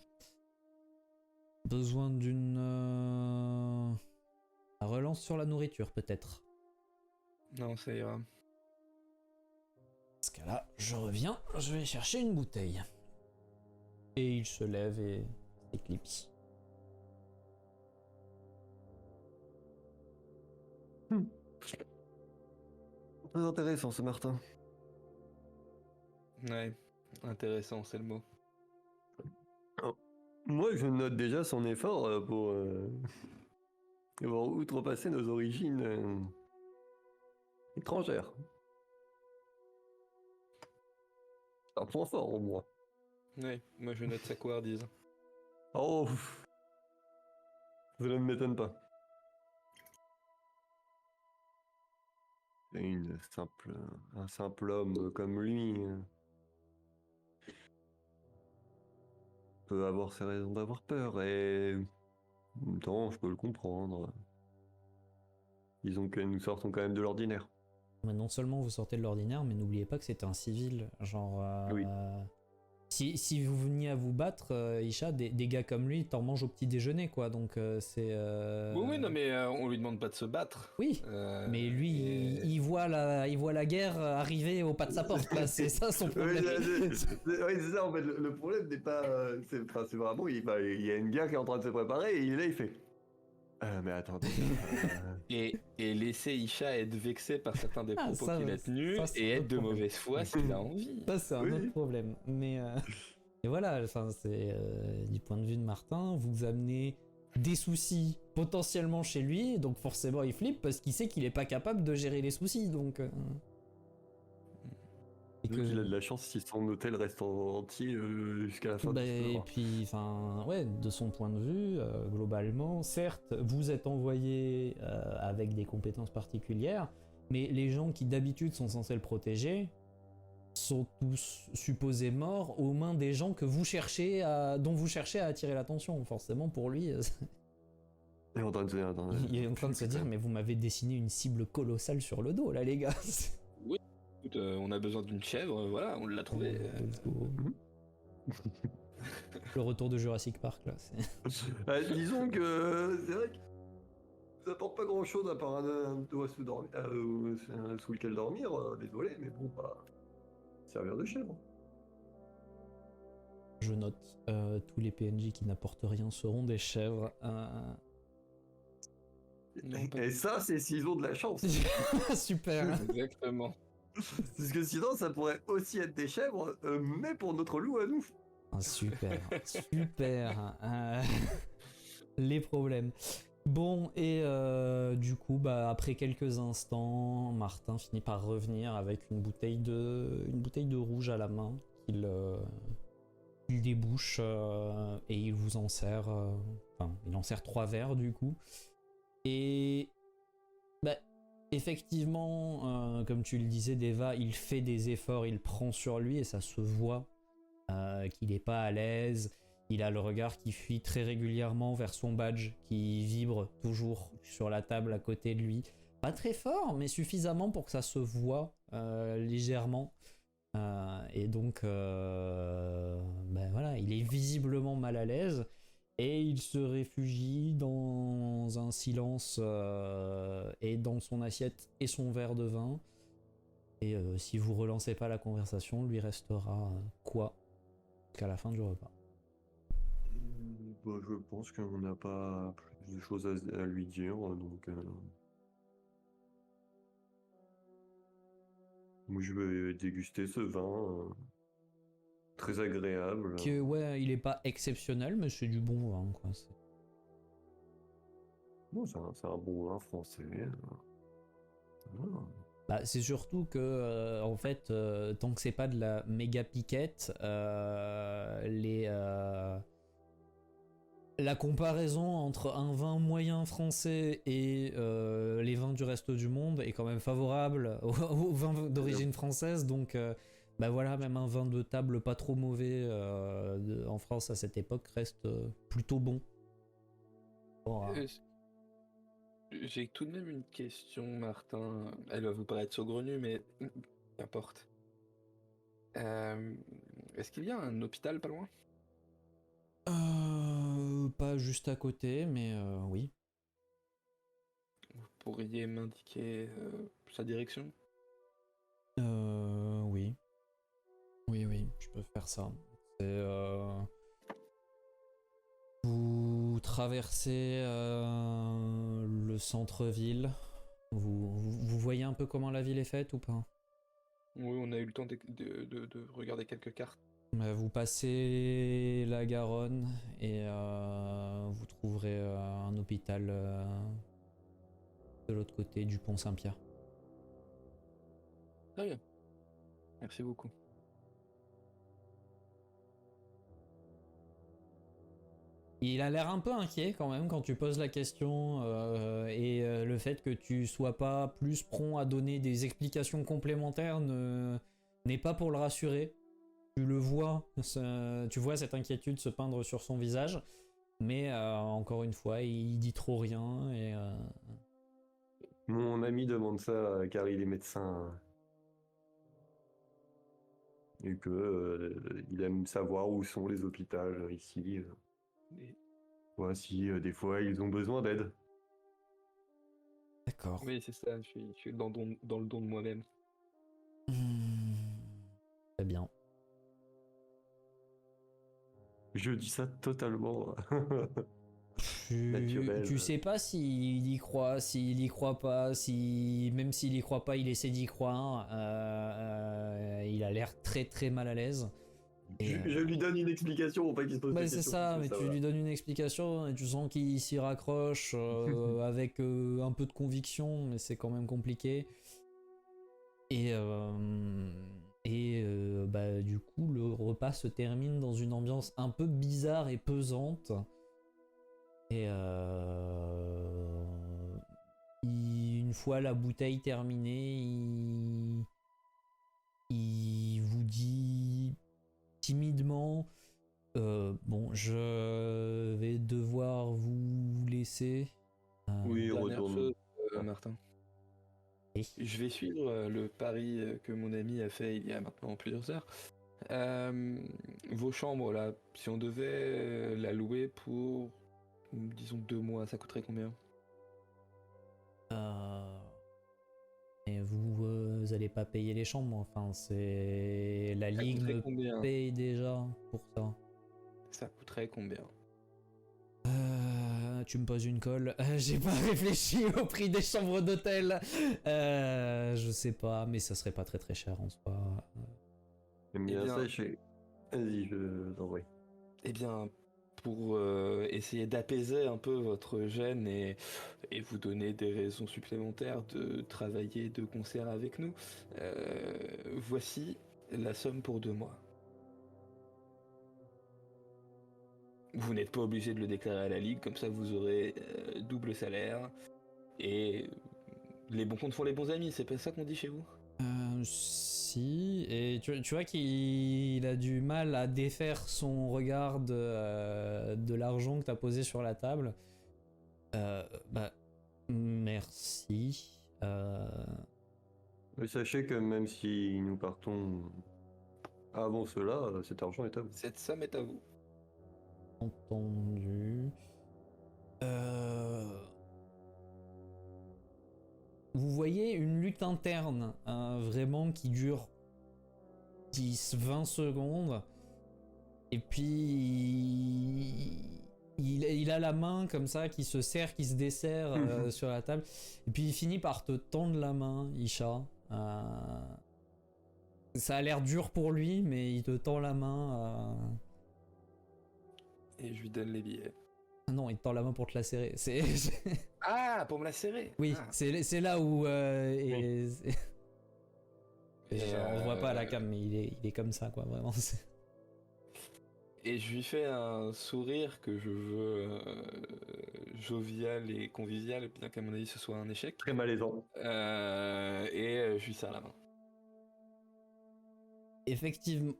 Besoin d'une relance sur la nourriture, peut-être. Non, ça ira. Dans ce cas-là, je reviens, je vais chercher une bouteille. Et il se lève et s'éclipse. Très intéressant ce Martin. Ouais, intéressant, c'est le mot. Moi, je note déjà son effort pour avoir outrepassé nos origines étrangères. C'est un point fort au moins. Ouais, moi je note sa couardise. Oh, cela ne m'étonne pas. C'est un simple homme comme lui peut avoir ses raisons d'avoir peur et en même temps, je peux le comprendre. Disons que nous sortons quand même de l'ordinaire. Mais non seulement vous sortez de l'ordinaire, mais n'oubliez pas que c'est un civil. Genre, Oui. si vous veniez à vous battre, Isha, des gars comme lui t'en mangent au petit déjeuner, quoi. Donc c'est. Oui, non, mais on lui demande pas de se battre. Oui. Mais lui, il voit la guerre arriver au pas de sa porte, là. C'est ça son problème. Oui, c'est ça en fait. Le problème n'est pas. C'est vraiment. Il y a une guerre qui est en train de se préparer et il fait. Mais attendez. Et laisser Isha être vexé par certains des Ah, propos ça, qu'il a tenus ça, c'est et un être autre de problème. mauvaise foi s'il a envie. Ça, c'est un Oui. autre problème. Mais et voilà, enfin, c'est du point de vue de Martin, vous amenez des soucis potentiellement chez lui, donc forcément il flippe parce qu'il sait qu'il est pas capable de gérer les soucis, donc. Et Donc il a de la chance si son hôtel reste entier jusqu'à la fin Bah, du et soir. puis, enfin, ouais, de son point de vue, globalement, certes, vous êtes envoyé avec des compétences particulières, mais les gens qui d'habitude sont censés le protéger, sont tous supposés morts aux mains des gens que vous cherchez dont vous cherchez à attirer l'attention. Forcément, pour lui, Et en train de se dire, attends, il est en train de se dire, mais vous m'avez dessiné une cible colossale sur le dos, là, les gars. Écoute, on a besoin d'une chèvre, voilà, on l'a trouvée. Let's go. Le retour de Jurassic Park, là. disons que c'est vrai que ça apporte pas grand chose à part un doigt sous lequel dormir, désolé, mais bon, pas servir de chèvre. Je note, tous les PNJ qui n'apportent rien seront des chèvres. Non, pas Et ça, c'est s'ils ont de la chance. Super. exactement. Parce que sinon, ça pourrait aussi être des chèvres, mais pour notre loup à nous. Ah, super, super. Les problèmes. Bon, et du coup, bah, après quelques instants, Martin finit par revenir avec une bouteille de rouge à la main qu'il débouche et il vous en sert. Enfin, il en sert 3 verres du coup. Et bah, effectivement, comme tu le disais, Deva, il fait des efforts, il prend sur lui et ça se voit qu'il n'est pas à l'aise. Il a le regard qui fuit très régulièrement vers son badge qui vibre toujours sur la table à côté de lui. Pas très fort, mais suffisamment pour que ça se voit légèrement. Et donc, ben voilà, il est visiblement mal à l'aise. Et il se réfugie dans un silence et dans son assiette et son verre de vin. Et si vous relancez pas la conversation, lui restera quoi jusqu'à la fin du repas. Bah, je pense qu'on n'a pas plus de choses à lui dire, donc moi je vais déguster ce vin très agréable. Que ouais, il est pas exceptionnel, mais c'est du bon vin, quoi. Non, c'est un bon vin français. Voilà. Bah, c'est surtout que, en fait, tant que c'est pas de la méga piquette, la comparaison entre un vin moyen français et les vins du reste du monde est quand même favorable aux vins d'origine française. Donc, bah voilà, même un vin de table pas trop mauvais en France à cette époque reste plutôt bon. J'ai tout de même une question, Martin. Elle va vous paraître saugrenue, mais qu'importe. Est-ce qu'il y a un hôpital pas loin? Pas juste à côté, mais oui. Vous pourriez m'indiquer sa direction? Oui. Oui, je peux faire ça. Vous traversez le centre-ville. Vous voyez un peu comment la ville est faite ou pas? Oui, on a eu le temps de regarder quelques cartes. Vous passez la Garonne et vous trouverez un hôpital de l'autre côté du pont Saint-Pierre. Très bien. Merci beaucoup. Il a l'air un peu inquiet quand même quand tu poses la question et le fait que tu sois pas plus prompt à donner des explications complémentaires n'est pas pour le rassurer. Tu le vois, tu vois cette inquiétude se peindre sur son visage, mais encore une fois, il dit trop rien et Mon ami demande ça car il est médecin et que il aime savoir où sont les hôpitaux ici. Et- Ouais, si des fois ils ont besoin d'aide. d'accord. Oui, c'est ça, je suis dans le don de moi-même. Très bien. Je dis ça totalement naturel. Tu sais pas s'il y croit, s'il y croit pas, si même s'il y croit pas, il essaie d'y croire. Il a l'air très très mal à l'aise. Je lui donne une explication pour pas qu'il se pose des Bah c'est questions. ça, mais tu va. lui donnes une explication et tu sens qu'il s'y raccroche avec un peu de conviction, mais c'est quand même compliqué. Et bah du coup le repas se termine dans une ambiance un peu bizarre et pesante. Et une fois la bouteille terminée, il vous timidement. Bon, je vais devoir vous laisser. Oui, Dernière retourne. chose, Martin. Oui. Je vais suivre le pari que mon ami a fait il y a maintenant plusieurs heures. Vos chambres là, si on devait la louer pour, disons 2 mois, ça coûterait combien? Et vous allez pas payer les chambres, enfin c'est la Ça ligue coûterait me combien? paye déjà pour ça. Ça coûterait combien? Tu me poses une colle. J'ai pas réfléchi au prix des chambres d'hôtel. Je sais pas, mais ça serait pas très très cher en soi. J'aime Eh bien bien- ça, Vas-y, je t'envoie. Eh bien, pour essayer d'apaiser un peu votre gêne et vous donner des raisons supplémentaires de travailler de concert avec nous, voici la somme pour 2 mois. Vous n'êtes pas obligé de le déclarer à la Ligue, comme ça vous aurez double salaire. Et les bons comptes font les bons amis, c'est pas ça qu'on dit chez vous? Si, et tu vois qu'il a du mal à défaire son regard de l'argent que t'as posé sur la table. Bah, merci. Mais sachez que même si nous partons avant cela, cet argent est à vous. Cette somme est à vous. Entendu. Vous voyez une lutte interne, vraiment qui dure 10-20 secondes. Et puis il a la main comme ça qui se serre, qui se dessert sur la table. Et puis il finit par te tendre la main, Isha. Ça a l'air dur pour lui, mais il te tend la main. Et je lui donne les billets. Non, il te tend la main pour te la serrer. Ah, pour me la serrer. Oui, Ah. c'est là où. Et, On voit pas à la cam, mais il est comme ça, quoi, vraiment. Et je lui fais un sourire que je veux jovial et convivial, bien qu'à mon avis ce soit un échec. Très malaisant. Et je lui serre la main. Effectivement,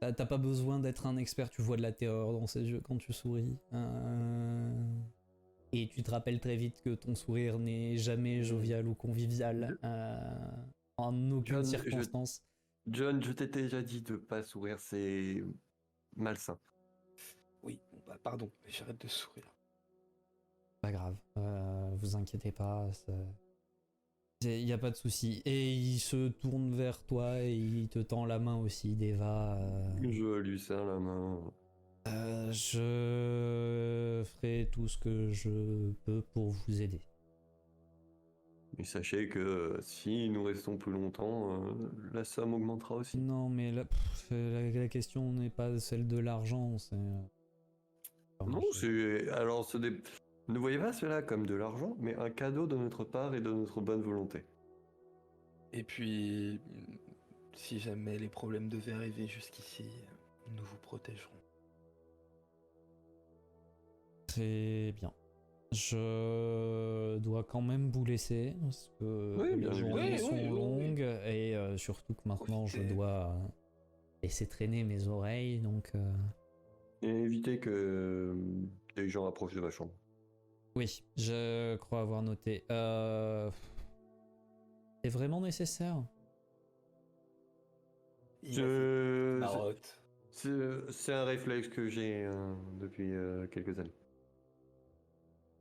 t'as pas besoin d'être un expert, tu vois de la terreur dans ses yeux quand tu souris. Et tu te rappelles très vite que ton sourire n'est jamais jovial ou convivial, en aucune circonstance. John, je t'ai déjà dit de pas sourire, c'est malsain. Oui, bon, bah, pardon, mais j'arrête de sourire. Pas grave, vous inquiétez pas, y a pas de souci. Et il se tourne vers toi et il te tend la main aussi, Deva. Je lui serre la main. Je ferai tout ce que je peux pour vous aider. Et sachez que si nous restons plus longtemps, la somme augmentera aussi. Non, mais la question n'est pas celle de l'argent, c'est... Non, c'est... Alors, ne voyez pas cela comme de l'argent, mais un cadeau de notre part et de notre bonne volonté. Et puis, si jamais les problèmes devaient arriver jusqu'ici, nous vous protégerons. Très bien. Je dois quand même vous laisser, parce que Oui, bien les évidemment. journées Oui, sont oui, oui. longues, et surtout que maintenant Profitez. je dois laisser traîner mes oreilles, donc... Et évitez que des gens approchent de ma chambre. Oui, je crois avoir noté. C'est vraiment nécessaire? Je- Marotte. C'est un réflexe que j'ai depuis quelques années.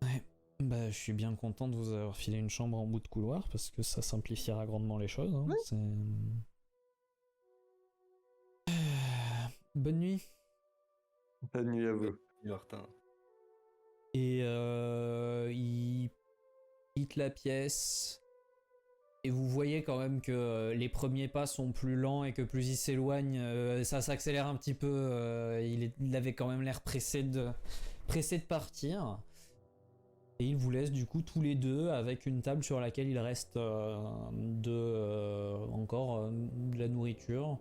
Ouais. Bah, je suis bien content de vous avoir filé une chambre en bout de couloir, parce que ça simplifiera grandement les choses. Hein. Bonne nuit. Bonne nuit à vous. Martin. Et il quitte la pièce. Et vous voyez quand même que les premiers pas sont plus lents et que plus il s'éloigne, ça s'accélère un petit peu. Il avait quand même l'air pressé de partir. Et il vous laisse du coup tous les deux avec une table sur laquelle il reste encore de la nourriture.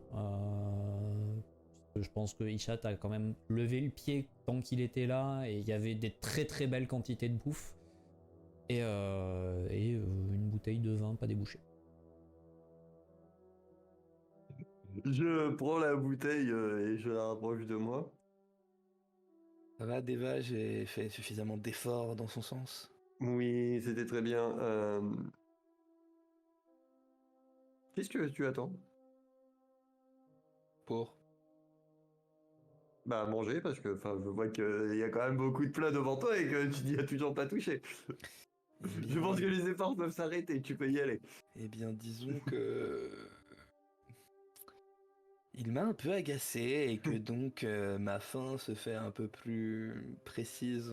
Je pense que Ishat a quand même levé le pied tant qu'il était là et il y avait des très très belles quantités de bouffe. Et une bouteille de vin pas débouchée. Je prends la bouteille et je la rapproche de moi. Ça va, Deva, j'ai fait suffisamment d'efforts dans son sens. Oui, c'était très bien. Qu'est-ce que tu attends? Pour. Bah, à manger, parce que enfin, je vois qu'il y a quand même beaucoup de plats devant toi et que tu n'y as toujours pas touché. Eh Je pense que bien, les efforts peuvent s'arrêter, tu peux y aller. eh bien, disons que il m'a un peu agacé et que donc ma faim se fait un peu plus précise.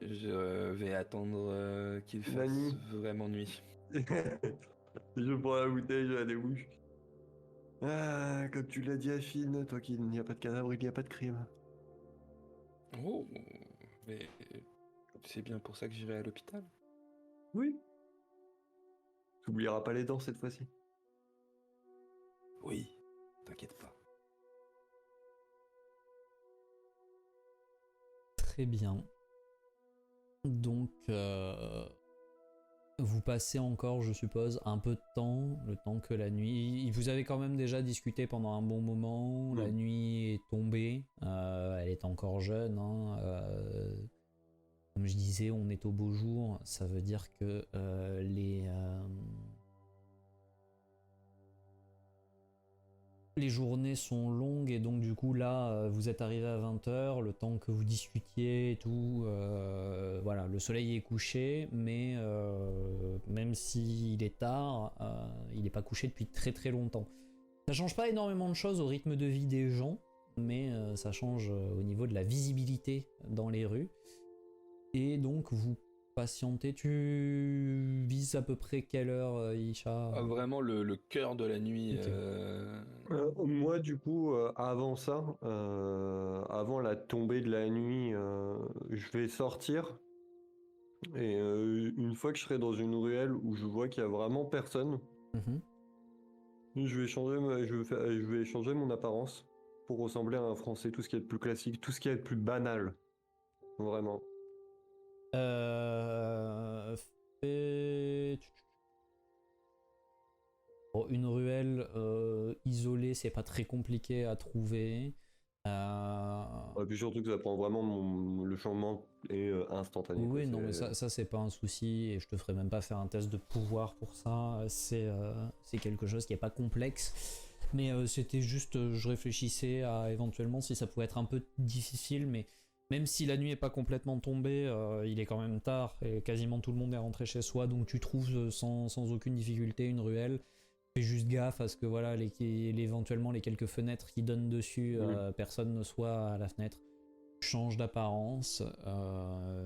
Je vais attendre qu'il La fasse nuit. vraiment nuit. Je prends la bouteille, je la débouche. Ah, comme tu l'as dit à Finn, toi qu'il n'y a pas de cadavre, il n'y a pas de crime. Oh, mais c'est bien pour ça que j'irai à l'hôpital. Oui. T'oublieras pas les dents cette fois-ci. Oui, t'inquiète pas. Très bien. Donc, vous passez encore, je suppose, un peu de temps, le temps que la nuit... Vous avez quand même déjà discuté pendant un bon moment, la nuit est tombée, elle est encore jeune, hein, comme je disais, on est au beau jour, ça veut dire que les journées sont longues et donc du coup là vous êtes arrivé à 20h, le temps que vous discutiez et tout, voilà, le soleil est couché, mais même s'il est tard, il n'est pas couché depuis très très longtemps. Ça change pas énormément de choses au rythme de vie des gens, mais ça change au niveau de la visibilité dans les rues. Et donc vous patientez, tu vises à peu près quelle heure, Isha? Ah, vraiment le cœur de la nuit. Ok. Moi, du coup, avant ça, avant la tombée de la nuit, je vais sortir. Et une fois que je serai dans une ruelle où je vois qu'il y a vraiment personne, Mhm. je vais changer, je vais changer mon apparence pour ressembler à un Français, tout ce qui est de plus classique, tout ce qui est de plus banal, vraiment. Euh, fait- Bon, une ruelle isolée, c'est pas très compliqué à trouver. Et puis surtout que ça prend vraiment le changement est instantané, quoi. Oui, non, mais ça c'est pas un souci et je te ferai même pas faire un test de pouvoir pour ça. C'est quelque chose qui est pas complexe. Mais c'était juste, je réfléchissais à éventuellement si ça pouvait être un peu difficile, mais même si la nuit est pas complètement tombée, il est quand même tard et quasiment tout le monde est rentré chez soi, donc tu trouves sans aucune difficulté une ruelle. Fais juste gaffe à ce que voilà, éventuellement les quelques fenêtres qui donnent dessus, personne ne soit à la fenêtre. Change d'apparence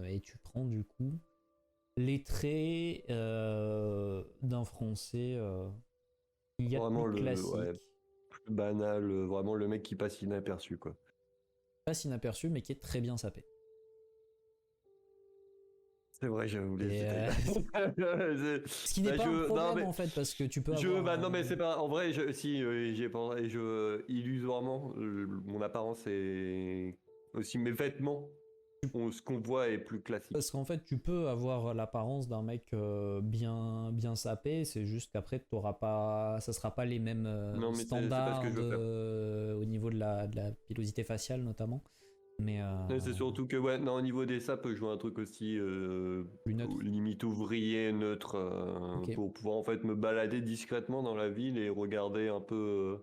et tu prends du coup les traits d'un Français il y a de vraiment plus classique, plus banal, vraiment le mec qui passe inaperçu, quoi. pas inaperçu mais qui est très bien sapé. C'est vrai, j'avais oublié Et, ce détail. ce qui n'est pas un problème en fait parce que tu peux avoir. Bah non mais c'est pas en vrai si j'y ai pensé et illusoirement mon apparence est aussi mes vêtements ce qu'on voit est plus classique. Parce qu'en fait, tu peux avoir l'apparence d'un mec bien sapé, c'est juste qu'après, ça sera pas les mêmes Non mais c'est pas ce standards que je veux faire. au niveau de la pilosité faciale notamment. Mais C'est surtout que ouais non au niveau des sapes je vois un truc aussi plus neutre. limite ouvrier neutre Ok. pour pouvoir en fait me balader discrètement dans la ville et regarder un peu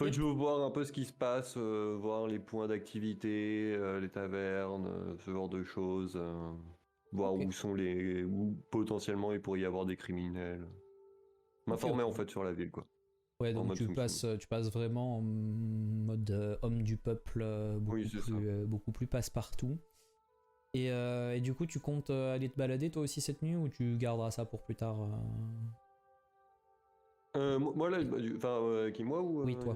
en fait, Yep. je veux voir un peu ce qui se passe, voir les points d'activité, les tavernes, ce genre de choses, voir Ok. où potentiellement il pourrait y avoir des criminels. M'informer en Ok. fait sur la ville, quoi. Ouais, En donc mode Tsum Tsum. tu passes vraiment en mode homme du peuple, Oui, c'est ça. beaucoup plus passe-partout. Et du coup, tu comptes aller te balader toi aussi cette nuit ou tu garderas ça pour plus tard Moi là, enfin, qui moi ou Oui, toi.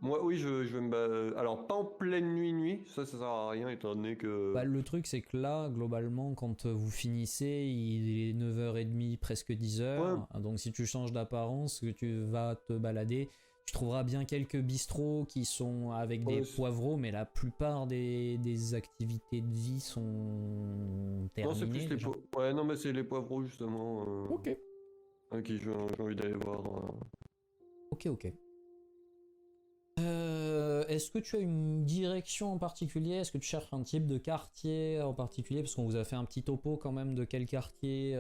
moi, oui, je vais me alors pas en pleine nuit, ça sert à rien étant donné Bah, que. le truc, c'est que là, globalement, quand vous finissez, il est 9h30, presque 10h. Ouais, Donc, si tu changes d'apparence, que tu vas te balader, tu trouveras bien quelques bistrots qui sont avec des ouais, poivreaux, mais la plupart des activités de vie sont non, c'est terminées plus les déjà. ouais, non, mais c'est les poivrons justement. Ok. Ok, j'ai envie d'aller voir. Ok, ok. Est-ce que tu as une direction en particulier? Est-ce que tu cherches un type de quartier en particulier? Parce qu'on vous a fait un petit topo quand même de quel quartier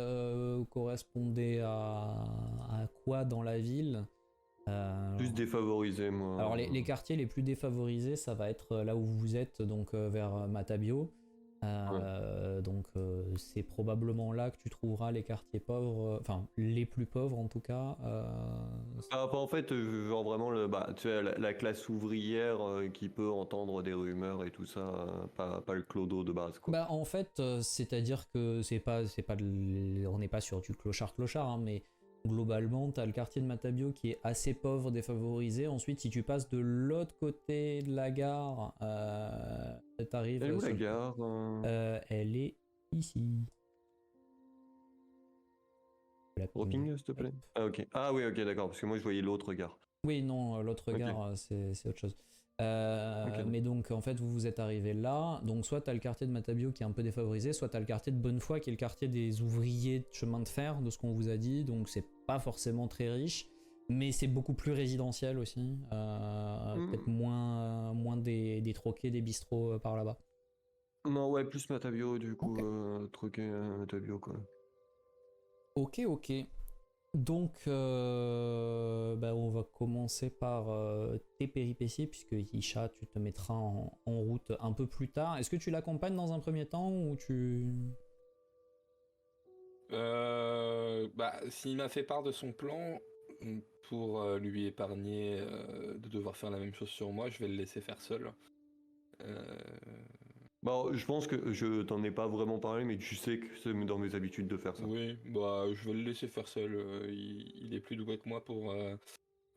correspondait à quoi dans la ville. Plus défavorisé, moi. Alors les quartiers les plus défavorisés, ça va être là où vous êtes, donc vers Matabio. Donc c'est probablement là que tu trouveras les quartiers pauvres, enfin les plus pauvres en tout cas. En fait, genre vraiment tu sais, la classe ouvrière qui peut entendre des rumeurs et tout ça, pas le clodo de base, quoi. Bah en fait, c'est-à-dire que on n'est pas sur du clochard, hein, mais globalement, t'as le quartier de Matabio qui est assez pauvre, défavorisé. Ensuite, si tu passes de l'autre côté de la gare, t'arrives. Elle est où la gare Elle est ici. Rocking, s'il te plaît. Ah ok. Ah oui, ok, d'accord, parce que moi je voyais l'autre gare. Oui, non, l'autre Ok. gare, c'est autre chose. Ok. Mais donc, en fait, vous êtes arrivé là. Donc, soit t'as le quartier de Matabio qui est un peu défavorisé, soit t'as le quartier de Bonnefoy qui est le quartier des ouvriers de chemin de fer, de ce qu'on vous a dit. Donc, c'est pas forcément très riche, mais c'est beaucoup plus résidentiel aussi. Peut-être moins des troquets, des bistrots par là-bas. Non, ouais, plus Matabio, du coup, Ok. truqué Matabio, quoi. Ok, ok. Donc, on va commencer par tes péripéties, puisque Isha, tu te mettras en route un peu plus tard. Est-ce que tu l'accompagnes dans un premier temps ou tu... S'il m'a fait part de son plan, pour lui épargner de devoir faire la même chose sur moi, je vais le laisser faire seul. Bon, je pense que je t'en ai pas vraiment parlé, mais tu sais que c'est dans mes habitudes de faire ça. Oui, je vais le laisser faire seul. Il est plus doué que moi pour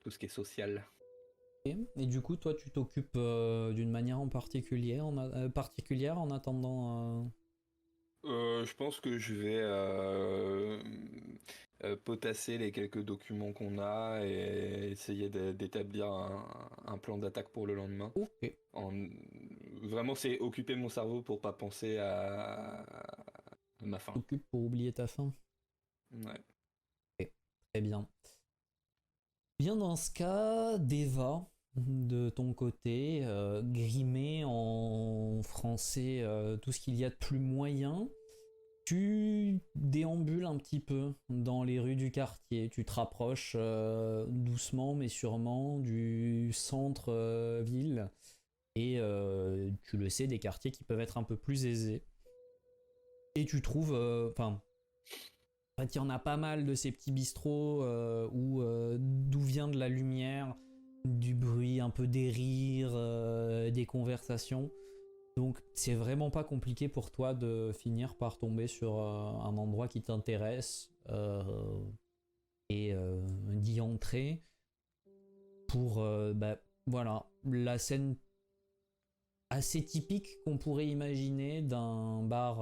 tout ce qui est social. Et du coup, toi, tu t'occupes d'une manière en particulier, particulière en attendant... Je pense que je vais potasser les quelques documents qu'on a et essayer d'établir un plan d'attaque pour le lendemain. Ok. Vraiment, c'est occuper mon cerveau pour pas penser à ma faim. T'occupes pour oublier ta faim. Ouais. Ok. Très bien. Bien, dans ce cas, Deva, de ton côté, grimé en français, tout ce qu'il y a de plus moyen, tu déambules un petit peu dans les rues du quartier, tu te rapproches doucement mais sûrement du centre-ville, et tu le sais, des quartiers qui peuvent être un peu plus aisés. Et tu trouves, en fait, il y en a pas mal de ces petits bistrots d'où vient de la lumière, du bruit, un peu des rires, des conversations. Donc c'est vraiment pas compliqué pour toi de finir par tomber sur un endroit qui t'intéresse et d'y entrer pour voilà, la scène assez typique qu'on pourrait imaginer d'un bar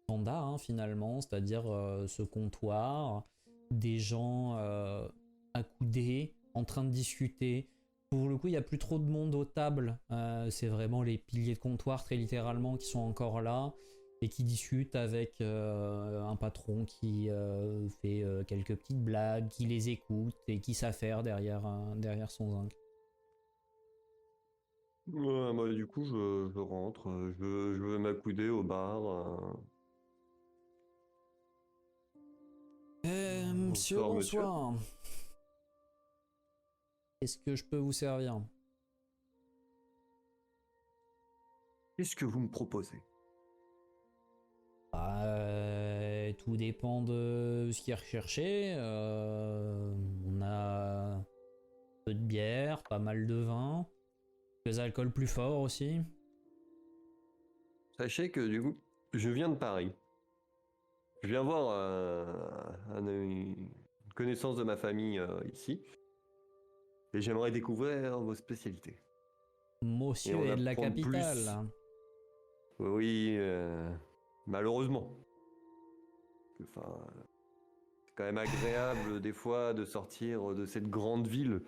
standard, hein, finalement, c'est-à-dire ce comptoir, des gens accoudés, en train de discuter. Pour le coup, il n'y a plus trop de monde aux tables, c'est vraiment les piliers de comptoir, très littéralement, qui sont encore là et qui discutent avec un patron qui fait quelques petites blagues, qui les écoute et qui s'affaire derrière son zinc. Ouais, moi, du coup, je rentre, je veux m'accouder au bar. Monsieur, Bonsoir, monsieur. bonsoir. Est-ce que je peux vous servir? Qu'est-ce que vous me proposez? Tout dépend de ce qui est recherché. On a un peu de bière, pas mal de vin, des alcools plus forts aussi. Sachez que, du coup, je viens de Paris. Je viens voir une connaissance de ma famille ici. Et j'aimerais découvrir vos spécialités. Monsieur en est de la apprendre capitale. plus. Oui, malheureusement. Enfin, c'est quand même agréable des fois de sortir de cette grande ville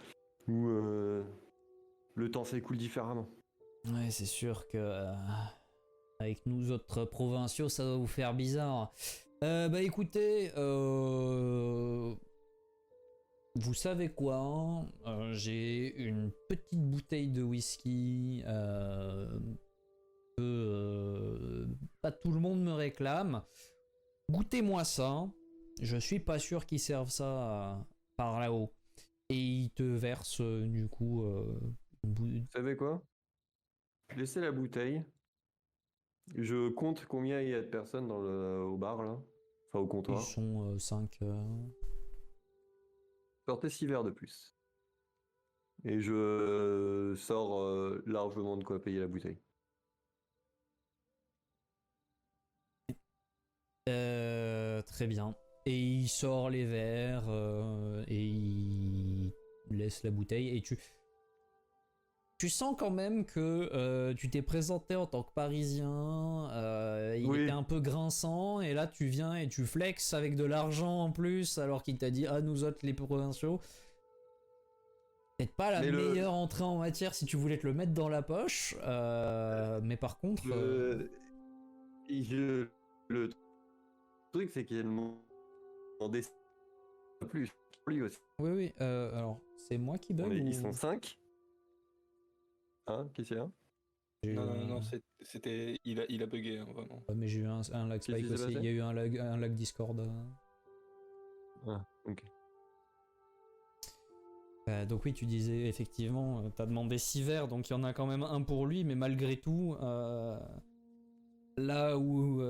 où le temps s'écoule différemment. Ouais, c'est sûr que avec nous autres provinciaux, ça doit vous faire bizarre. Écoutez, Vous savez quoi? J'ai une petite bouteille de whisky que pas tout le monde me réclame. Goûtez-moi ça. Je suis pas sûr qu'ils servent ça par là-haut. Et ils te versent du coup. Vous savez quoi? Laissez la bouteille. Je compte combien il y a de personnes au bar là. Enfin au Ils comptoir. sont 5. Sortez 6 verres de plus. Et je sors largement de quoi payer la bouteille. Très bien. Et il sort les verres et il laisse la bouteille. Et tu sens quand même que tu t'es présenté en tant que Parisien. Il Oui. était un peu grinçant. Et là, tu viens et tu flexes avec de l'argent en plus. Alors qu'il t'a dit, ah, nous autres, les provinciaux. Peut-être pas la Mais meilleure entrée en matière si tu voulais te le mettre dans la poche. Mais par contre. Le truc, c'est qu'il m'ont demandé plus. Lui aussi. Oui, oui. Alors, c'est moi qui bug Ils ou... sont 5. Hein, qu'est-ce qu'il y a? Non, c'était. Il a bugué, hein, vraiment. Ouais, mais j'ai eu un lag Qu'est-ce qui spike s'est aussi. passé? Il y a eu un lag Discord. Ah, ok. Donc oui, tu disais effectivement, t'as demandé 6 verres, donc il y en a quand même un pour lui, mais malgré tout, là où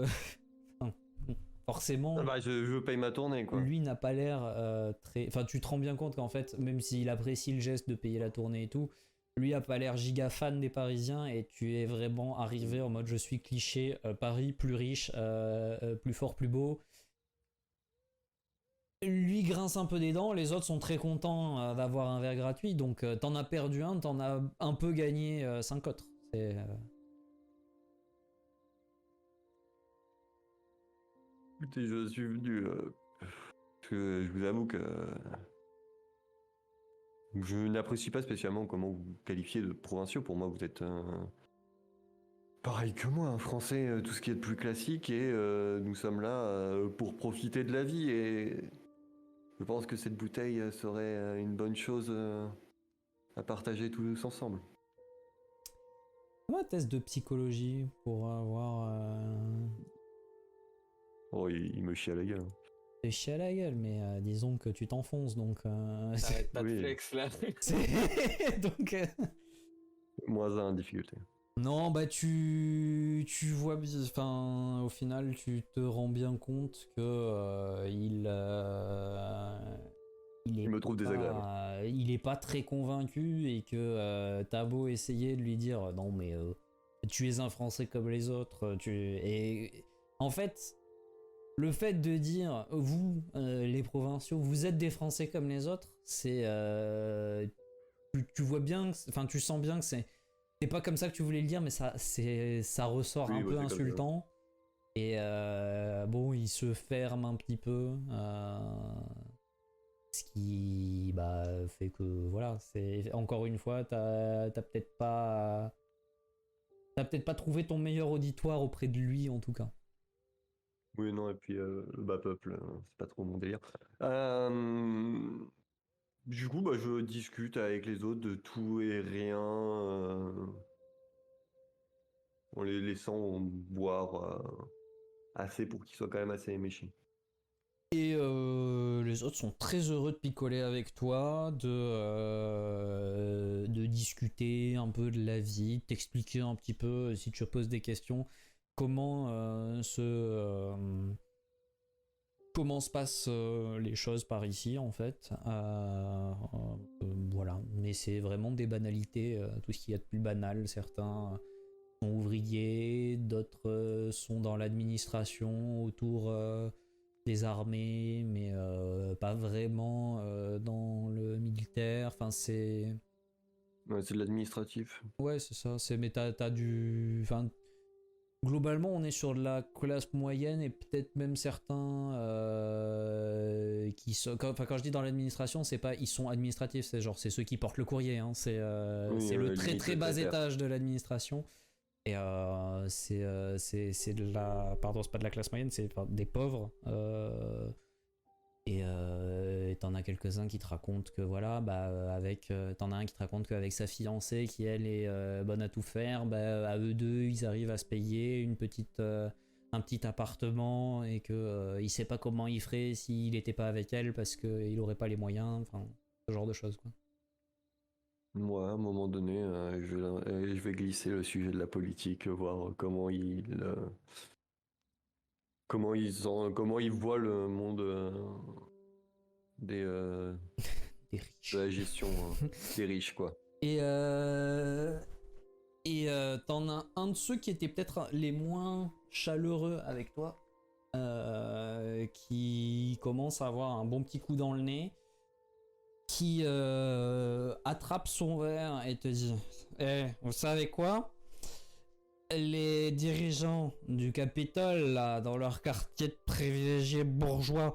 forcément, Ah bah, je paye ma tournée, quoi. lui n'a pas l'air très... Enfin, tu te rends bien compte qu'en fait, même s'il apprécie le geste de payer la tournée et tout, lui a pas l'air giga fan des Parisiens et tu es vraiment arrivé en mode je suis cliché, Paris, plus riche, plus fort, plus beau. Lui grince un peu des dents, les autres sont très contents d'avoir un verre gratuit, donc t'en as perdu un, t'en as un peu gagné 5 autres. C'est, Écoutez, je suis venu. Parce que je vous avoue que. Je n'apprécie pas spécialement comment vous qualifiez de provinciaux. Pour moi, vous êtes pareil que moi, un français, tout ce qui est de plus classique, et nous sommes là pour profiter de la vie. Et je pense que cette bouteille serait une bonne chose à partager tous ensemble. un test de psychologie pour avoir Oh, il me chie à la gueule. des chiens à la gueule, mais disons que tu t'enfonces, donc... T'arrêtes pas de Oui. flex là. donc... Moins un en difficulté. Non, bah tu vois, enfin, au final, tu te rends bien compte que il est Il me trouve désagréable. il est pas très convaincu et que t'as beau essayer de lui dire non mais tu es un Français comme les autres, et en fait le fait de dire vous les provinciaux vous êtes des Français comme les autres, c'est tu vois bien, enfin tu sens bien que c'est pas comme ça que tu voulais le dire, mais ça ressort Oui, un bah, peu c'est comme ça. insultant. Et bon, il se ferme un petit peu. Ce qui fait que voilà, c'est encore une fois, t'as peut-être pas trouvé ton meilleur auditoire auprès de lui en tout cas. Oui, non, et puis le bas peuple, c'est pas trop mon délire. Du coup, bah, je discute avec les autres de tout et rien, en les laissant boire assez pour qu'ils soient quand même assez éméchés. Et les autres sont très heureux de picoler avec toi, de discuter un peu de la vie, de t'expliquer un petit peu, si tu poses des questions, comment comment se passent les choses par ici en fait. Voilà, mais c'est vraiment des banalités, tout ce qu'il y a de plus banal. Certains sont ouvriers, d'autres sont dans l'administration autour des armées, mais pas vraiment dans le militaire. Enfin, c'est... Ouais, c'est de l'administratif. Ouais, c'est ça. Mais t'as du... Enfin, globalement, on est sur de la classe moyenne et peut-être même certains qui sont... Quand je dis dans l'administration, c'est pas ils sont administratifs, c'est genre c'est ceux qui portent le courrier. Hein. C'est le très limite très bas secrétaire. étage de l'administration. Et c'est de la... Pardon, c'est pas de la classe moyenne, c'est des pauvres. Et t'en as quelques-uns qui te racontent que voilà, t'en as un qui te raconte qu'avec sa fiancée qui elle est bonne à tout faire, à eux deux ils arrivent à se payer un petit appartement et que il sait pas comment il ferait s'il était pas avec elle parce qu'il aurait pas les moyens, enfin ce genre de choses quoi. Moi, à un moment donné, je vais glisser le sujet de la politique, voir comment ils voient le monde des, Des de riches. la gestion des riches, quoi. Et t'en as un de ceux qui étaient peut-être les moins chaleureux avec toi, qui commence à avoir un bon petit coup dans le nez, qui attrape son verre et te dit vous savez quoi? Les dirigeants du Capitole, là, dans leur quartier de privilégiés bourgeois,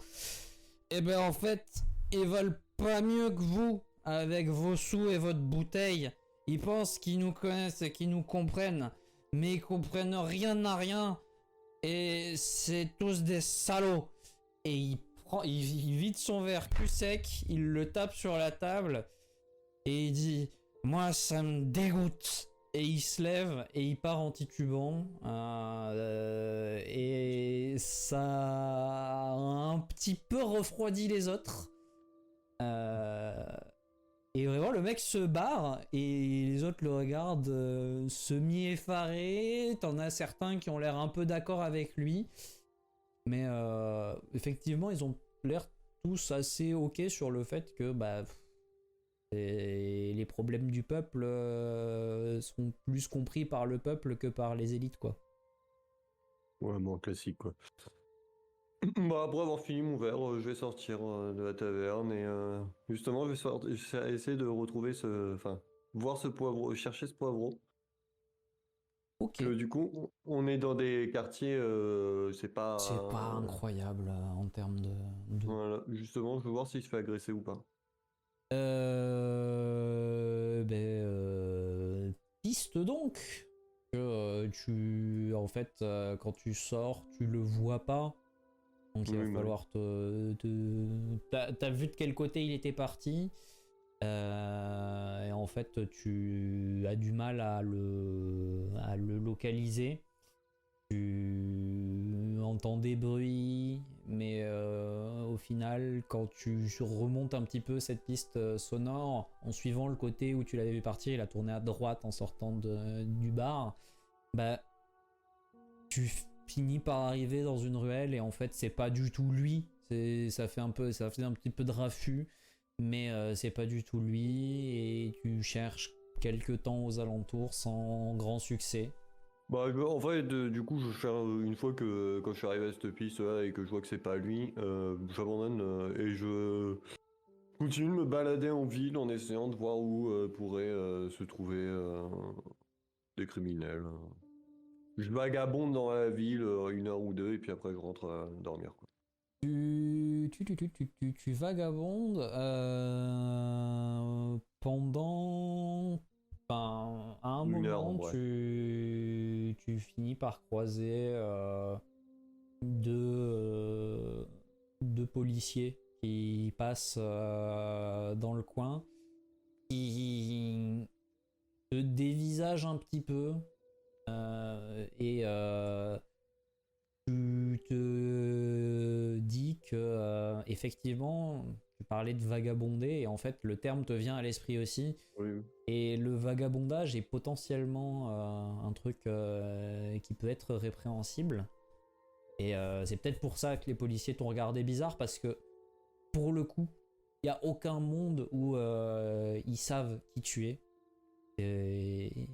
en fait, ils veulent pas mieux que vous, avec vos sous et votre bouteille. Ils pensent qu'ils nous connaissent et qu'ils nous comprennent, mais ils comprennent rien à rien. Et c'est tous des salauds. Et il vide son verre cul sec, il le tape sur la table et il dit moi ça me dégoûte. Et il se lève et il part en titubant. Et ça a un petit peu refroidi les autres. Et vraiment, le mec se barre et les autres le regardent semi-effarés. T'en as certains qui ont l'air un peu d'accord avec lui. Mais effectivement, ils ont l'air tous assez ok sur le fait que les problèmes du peuple sont plus compris par le peuple que par les élites, quoi. Ouais, bon, classique, quoi. Bah, après avoir fini mon verre, je vais sortir de la taverne et justement, je vais essayer de retrouver enfin, voir ce poivreau, chercher ce poivreau. Ok. Que du coup, on est dans des quartiers, c'est pas. C'est pas incroyable en termes de... Voilà, justement, je veux voir s'il se fait agresser ou pas. Piste donc que en fait, quand tu sors, tu le vois pas. Donc il va Oui, bah oui. falloir T'as vu de quel côté il était parti. Et en fait, tu as du mal à le localiser. Tu entends des bruits, mais au final, quand tu remontes un petit peu cette piste sonore, en suivant le côté où tu l'avais vu partir, il a tourné à droite en sortant du bar, tu finis par arriver dans une ruelle et en fait, c'est pas du tout lui. Ça fait un petit peu de raffut, mais c'est pas du tout lui et tu cherches quelques temps aux alentours sans grand succès. Bah, en vrai, du coup, je vais faire une fois que quand je suis arrivé à cette piste-là et que je vois que c'est pas lui, j'abandonne et je continue de me balader en ville en essayant de voir où pourraient se trouver des criminels. Je vagabonde dans la ville 1 heure ou deux et puis après je rentre dormir, quoi. Tu vagabondes pendant... Enfin, à un 1 heure en moment, vrai. tu finis par croiser deux policiers qui passent dans le coin, qui te dévisagent un petit peu et tu te dis que effectivement, tu parlais de vagabonder et en fait le terme te vient à l'esprit aussi. Oui. Et le vagabondage est potentiellement un truc qui peut être répréhensible. Et c'est peut-être pour ça que les policiers t'ont regardé bizarre parce que pour le coup, il n'y a aucun monde où ils savent qui tu es. Et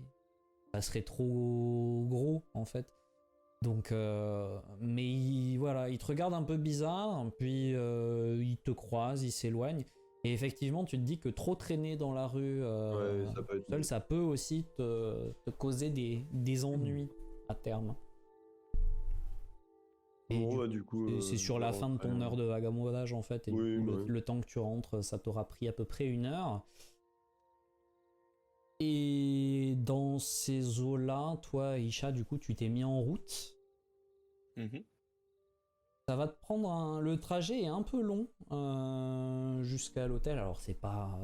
ça serait trop gros en fait. Donc, mais voilà, il te regarde un peu bizarre, puis il te croise, il s'éloigne. Et effectivement, tu te dis que trop traîner dans la rue Ouais, ça peut être. seul, ça peut aussi te causer des ennuis à terme. Et Bon, bah, du coup. c'est sur je vais la fin de rentrer, ton heure de vagabondage en fait, et Oui, du coup, bah oui. le temps que tu rentres, ça t'aura pris à peu près 1 heure. Et dans ces eaux-là, toi, Isha, du coup, tu t'es mis en route. Mhm. Ça va te prendre le trajet est un peu long jusqu'à l'hôtel. Alors c'est pas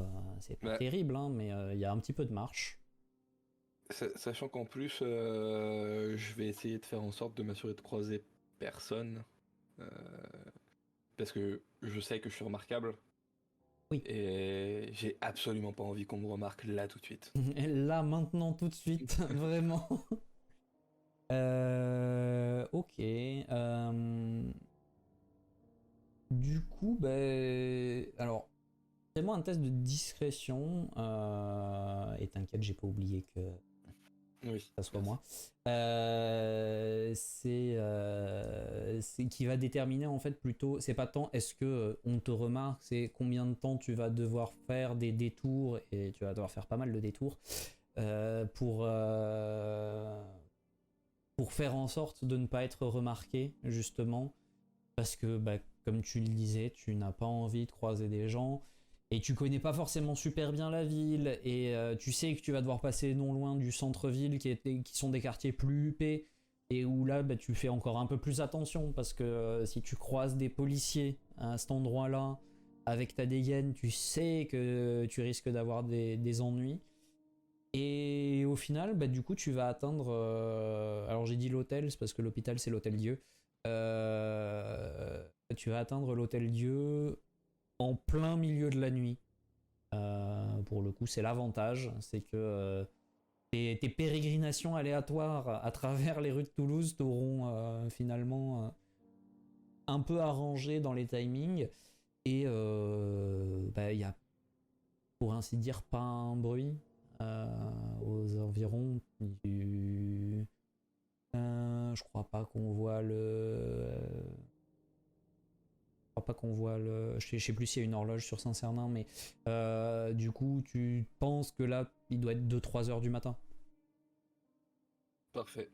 Bah, terrible, hein, mais il y a un petit peu de marche. sachant qu'en plus, je vais essayer de faire en sorte de m'assurer de croiser personne. euh, Parce que je sais que je suis remarquable. Oui. Et j'ai absolument pas envie qu'on me remarque là tout de suite. Là, maintenant, tout de suite, vraiment. Ok. Du coup, alors, fais-moi un test de discrétion. Et t'inquiète, j'ai pas oublié que Oui, ça soit merci. moi. C'est qui va déterminer en fait plutôt. C'est pas tant est-ce que on te remarque, c'est combien de temps tu vas devoir faire des détours et tu vas devoir faire pas mal de détours euh, pour euh, pour faire en sorte de ne pas être remarqué justement parce que comme tu le disais, tu n'as pas envie de croiser des gens et tu connais pas forcément super bien la ville et tu sais que tu vas devoir passer non loin du centre-ville qui sont des quartiers plus huppés et où là tu fais encore un peu plus attention parce que si tu croises des policiers à cet endroit-là avec ta dégaine, tu sais que tu risques d'avoir des ennuis. Et au final, du coup, tu vas atteindre. Alors, j'ai dit l'hôtel, c'est parce que l'hôpital, c'est l'hôtel Dieu. Tu vas atteindre l'hôtel Dieu en plein milieu de la nuit. Pour le coup, c'est l'avantage. C'est que tes pérégrinations aléatoires à travers les rues de Toulouse t'auront finalement un peu arrangé dans les timings. Et il y a, pour ainsi dire, pas un bruit aux environs du. Je crois pas qu'on voit je crois pas qu'on voit le. Je sais plus s'il y a une horloge sur Saint-Cernin, mais du coup, tu penses que là, il doit être 2-3 heures du matin. Parfait.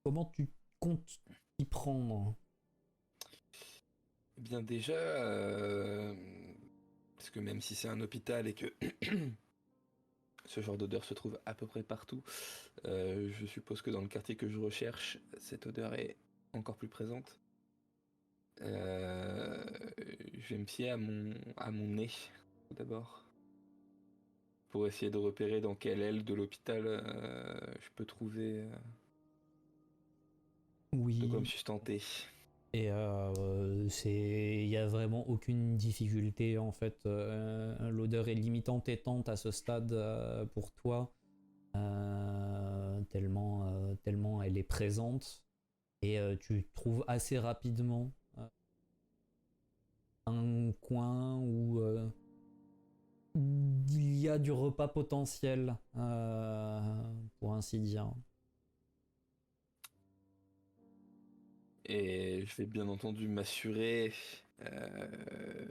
Comment tu comptes y prendre? Eh bien déjà, parce que même si c'est un hôpital et que ce genre d'odeur se trouve à peu près partout, je suppose que dans le quartier que je recherche, cette odeur est encore plus présente. Euh, je vais me fier à mon nez, tout d'abord, pour essayer de repérer dans quelle aile de l'hôpital je peux trouver de quoi me Oui. sustenter. Et il y a vraiment aucune difficulté en fait. L'odeur est limitante et tente à ce stade pour toi, tellement elle est présente. Et tu trouves assez rapidement un coin où il y a du repas potentiel, pour ainsi dire. Et je vais bien entendu m'assurer euh,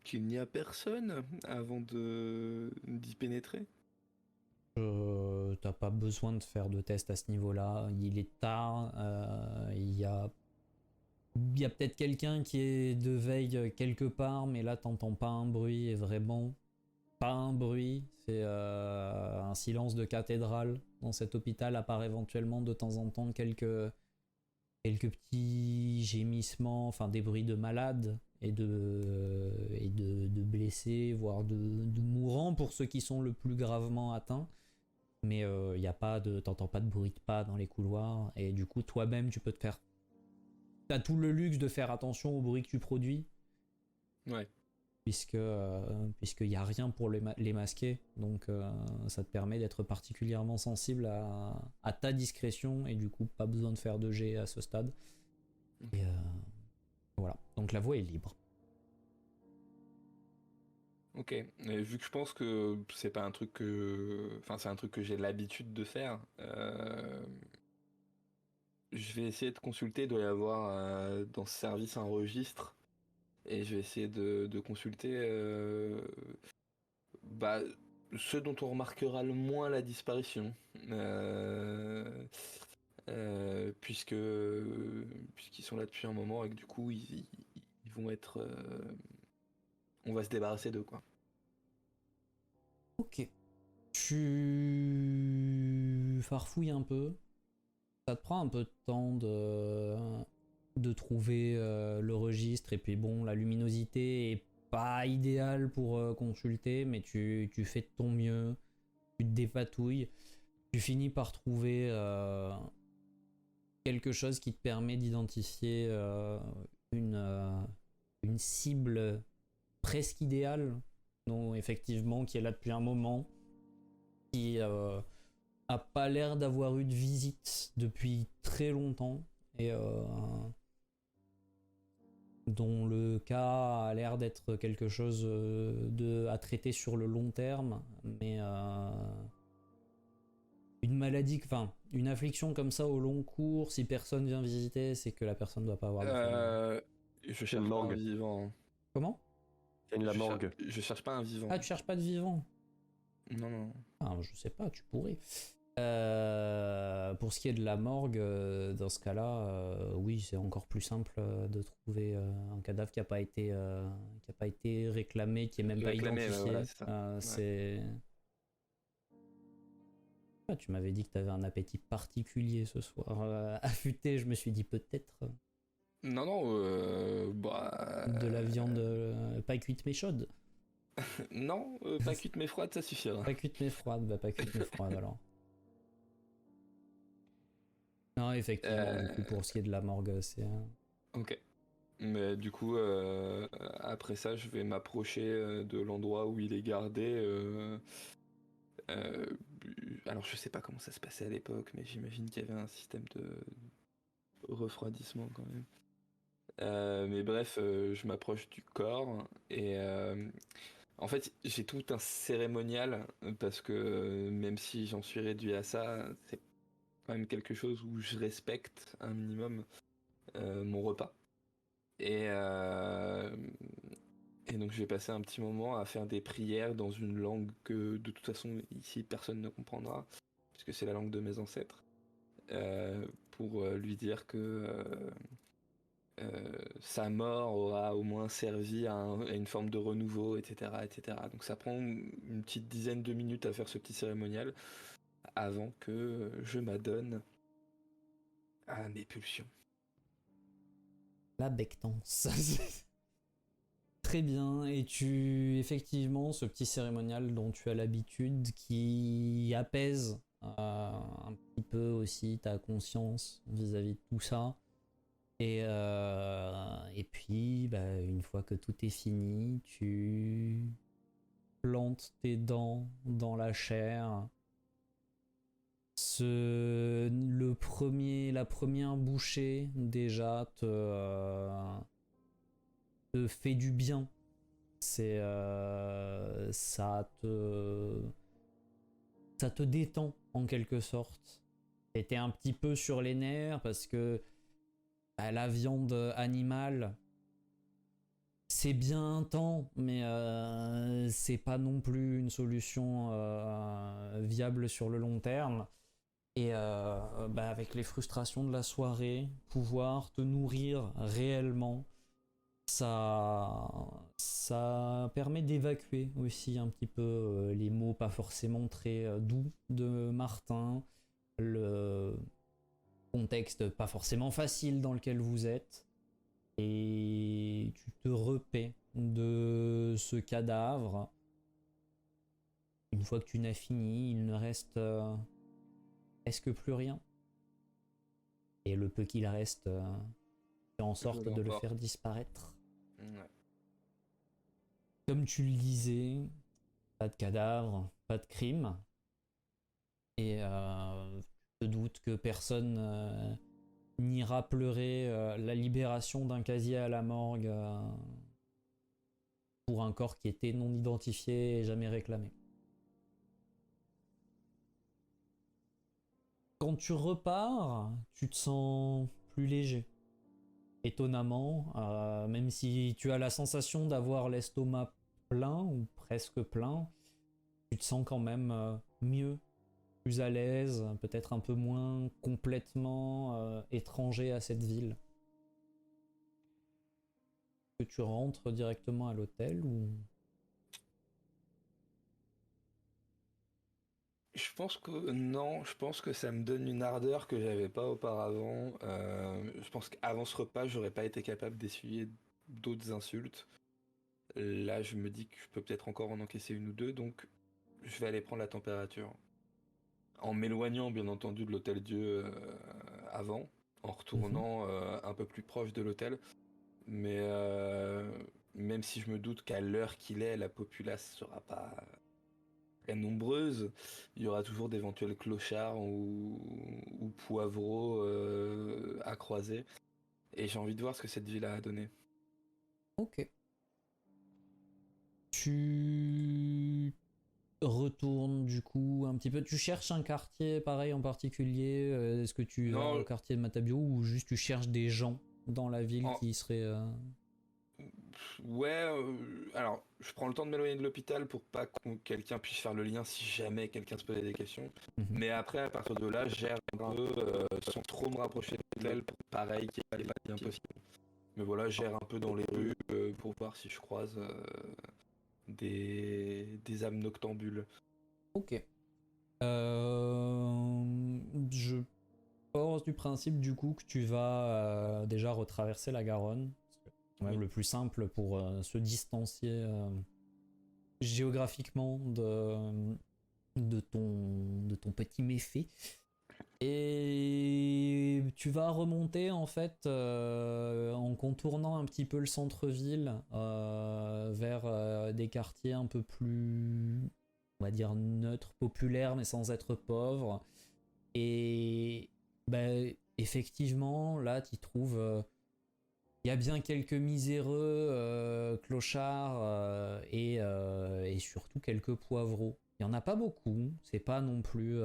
qu'il n'y a personne avant de d'y pénétrer. T'as pas besoin de faire de test à ce niveau-là. Il est tard. Il y a peut-être quelqu'un qui est de veille quelque part, mais là t'entends pas un bruit et vraiment pas un bruit. C'est un silence de cathédrale dans cet hôpital. À part éventuellement de temps en temps quelques petits gémissements, enfin des bruits de malades et de blessés, voire de mourants pour ceux qui sont le plus gravement atteints. Mais t'entends pas de bruit de pas dans les couloirs et du coup toi-même tu peux te faire. T'as tout le luxe de faire attention au bruit que tu produis Ouais. puisqu'il y a rien pour les masquer, donc ça te permet d'être particulièrement sensible à ta discrétion et du coup pas besoin de faire de jet à ce stade. Ok. Et voilà, donc la voie est libre. Ok. Et vu que je pense que c'est pas un truc que, enfin c'est un truc que j'ai l'habitude de faire, je vais essayer de consulter. Il doit y avoir dans ce service un registre et je vais essayer de consulter bah, ceux dont on remarquera le moins la disparition. Euh, puisque puisqu'ils sont là depuis un moment et que du coup ils vont être on va se débarrasser d'eux quoi. Ok. Tu farfouilles un peu Ça te prend un peu de temps de trouver le registre, et puis bon, la luminosité est pas idéale pour consulter, mais tu fais de ton mieux, tu te dépatouilles, tu finis par trouver quelque chose qui te permet d'identifier une cible presque idéale, donc effectivement qui est là depuis un moment, qui a pas l'air d'avoir eu de visite depuis très longtemps, et dont le cas a l'air d'être quelque chose à traiter sur le long terme, mais une maladie, enfin une affliction comme ça au long cours, si personne vient visiter, c'est que la personne doit pas avoir de famille. Je C'est une cherche pas un morgue. vivant. Comment? Tiens, la morgue. Je cherche pas un vivant. Ah, tu cherches pas de vivant? Non, non. Ah, je sais pas, tu pourrais. Pour ce qui est de la morgue, dans ce cas-là, oui, c'est encore plus simple de trouver un cadavre qui a pas été réclamé, qui est même pas Réclamé, identifié. voilà, c'est ça. Ouais. C'est. Ah, tu m'avais dit que tu avais un appétit particulier ce soir. Affûté, je me suis dit peut-être Non, non, bah. de la viande pas cuite mais chaude. Non, pas cuite mais froide, ça suffira. Pas cuite mais froide, bah pas cuite mais froide alors. Non, effectivement, du coup, pour ce qui est de la morgue, c'est. Ok. Mais du coup, après ça, je vais m'approcher de l'endroit où il est gardé. Euh, alors, je sais pas comment ça se passait à l'époque, mais j'imagine qu'il y avait un système de refroidissement quand même. Mais bref, je m'approche du corps et en fait, j'ai tout un cérémonial parce que même si j'en suis réduit à ça, c'est quand même quelque chose où je respecte un minimum mon repas. Et, euh, et donc je vais passer un petit moment à faire des prières dans une langue que de toute façon ici personne ne comprendra, puisque c'est la langue de mes ancêtres, pour lui dire que sa mort aura au moins servi à une forme de renouveau, etc., etc. Donc ça prend une petite dizaine de minutes à faire ce petit cérémonial avant que je m'adonne à mes pulsions. La bectance. Très bien, et effectivement, ce petit cérémonial dont tu as l'habitude qui apaise un petit peu aussi ta conscience vis-à-vis de tout ça. Et puis, bah, une fois que tout est fini, tu plantes tes dents dans la chair. La première bouchée déjà te fait du bien. Ça te détend en quelque sorte. T'étais un petit peu sur les nerfs parce que bah, la viande animale, c'est bien un temps, mais c'est pas non plus une solution viable sur le long terme. Et bah, avec les frustrations de la soirée, pouvoir te nourrir réellement, ça permet d'évacuer aussi un petit peu les mots pas forcément très doux de Martin, le contexte pas forcément facile dans lequel vous êtes, et tu te repais de ce cadavre. Une fois que tu n'as fini, il ne reste presque plus rien. Et le peu qu'il reste, fais en sorte de le faire disparaître. Ouais. Comme tu le disais, pas de cadavre, pas de crime. Et je doute que personne n'ira pleurer la libération d'un casier à la morgue pour un corps qui était non identifié et jamais réclamé. Quand tu repars, tu te sens plus léger. Étonnamment, même si tu as la sensation d'avoir l'estomac plein ou presque plein, tu te sens quand même mieux, plus à l'aise, peut-être un peu moins complètement étranger à cette ville. Est-ce que tu rentres directement à l'hôtel ou... Je pense que non, je pense que ça me donne une ardeur que j'avais pas auparavant. Je pense qu'avant ce repas, j'aurais pas été capable d'essuyer d'autres insultes. Là, je me dis que je peux peut-être encore en encaisser une ou deux, donc je vais aller prendre la température. En m'éloignant, bien entendu, de l'hôtel-Dieu avant, en Mhm. retournant un peu plus proche de l'hôtel. Mais même si je me doute qu'à l'heure qu'il est, la populace sera pas très nombreuse, il y aura toujours d'éventuels clochards ou poivreaux à croiser. Et j'ai envie de voir ce que cette ville a à donner. Ok. Tu retournes du coup un petit peu. Tu cherches un quartier pareil en particulier. Est-ce que tu vas au Non, quartier de Matabio ou juste tu cherches des gens dans la ville en- qui seraient. ouais, alors je prends le temps de m'éloigner de l'hôpital pour pas que quelqu'un puisse faire le lien si jamais quelqu'un se posait des questions. Mhm. Mais après, à partir de là, je gère un peu sans trop me rapprocher de l'hôtel pour pareil qu'il n'y ait pas d'impossible. Mais voilà, je gère un peu dans les rues pour voir si je croise des âmes noctambules. Ok. Je pars du principe du coup que tu vas déjà retraverser la Garonne. C'est quand même Oui. le plus simple pour se distancier géographiquement de ton petit méfait. Et tu vas remonter en fait en contournant un petit peu le centre-ville vers des quartiers un peu plus, on va dire, neutres, populaires, mais sans être pauvres. Et bah, effectivement, là, tu trouves. Il y a bien quelques miséreux clochards et surtout quelques poivreaux. Il n'y en a pas beaucoup, c'est pas non plus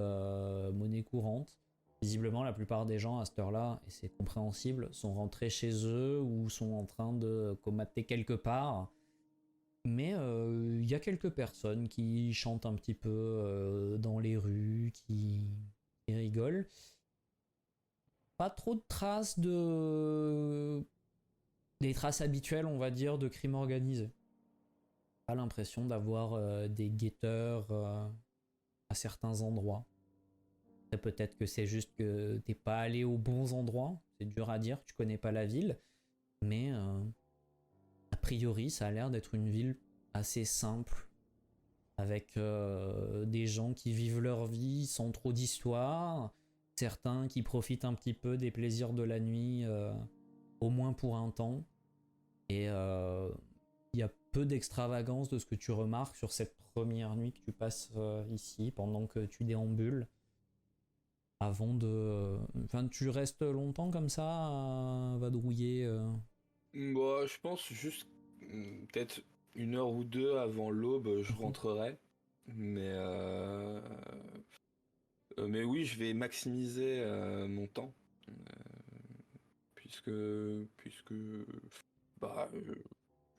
monnaie courante. Visiblement, la plupart des gens à cette heure-là, et c'est compréhensible, sont rentrés chez eux ou sont en train de comater quelque part. Mais il y a quelques personnes qui chantent un petit peu dans les rues, qui rigolent. Pas trop de traces de des traces habituelles, on va dire, de crime organisé. Pas l'impression d'avoir des guetteurs à certains endroits. Après, peut-être que c'est juste que t'es pas allé aux bons endroits, c'est dur à dire, tu connais pas la ville, mais a priori, ça a l'air d'être une ville assez simple, avec des gens qui vivent leur vie sans trop d'histoire, certains qui profitent un petit peu des plaisirs de la nuit, au moins pour un temps, et il y a peu d'extravagance de ce que tu remarques sur cette première nuit que tu passes ici pendant que tu déambules. Avant de. Enfin, tu restes longtemps comme ça à vadrouiller. Bah, je pense juste peut-être une heure ou deux avant l'aube, je rentrerai. Mais, mais oui, je vais maximiser mon temps. euh, puisque bah,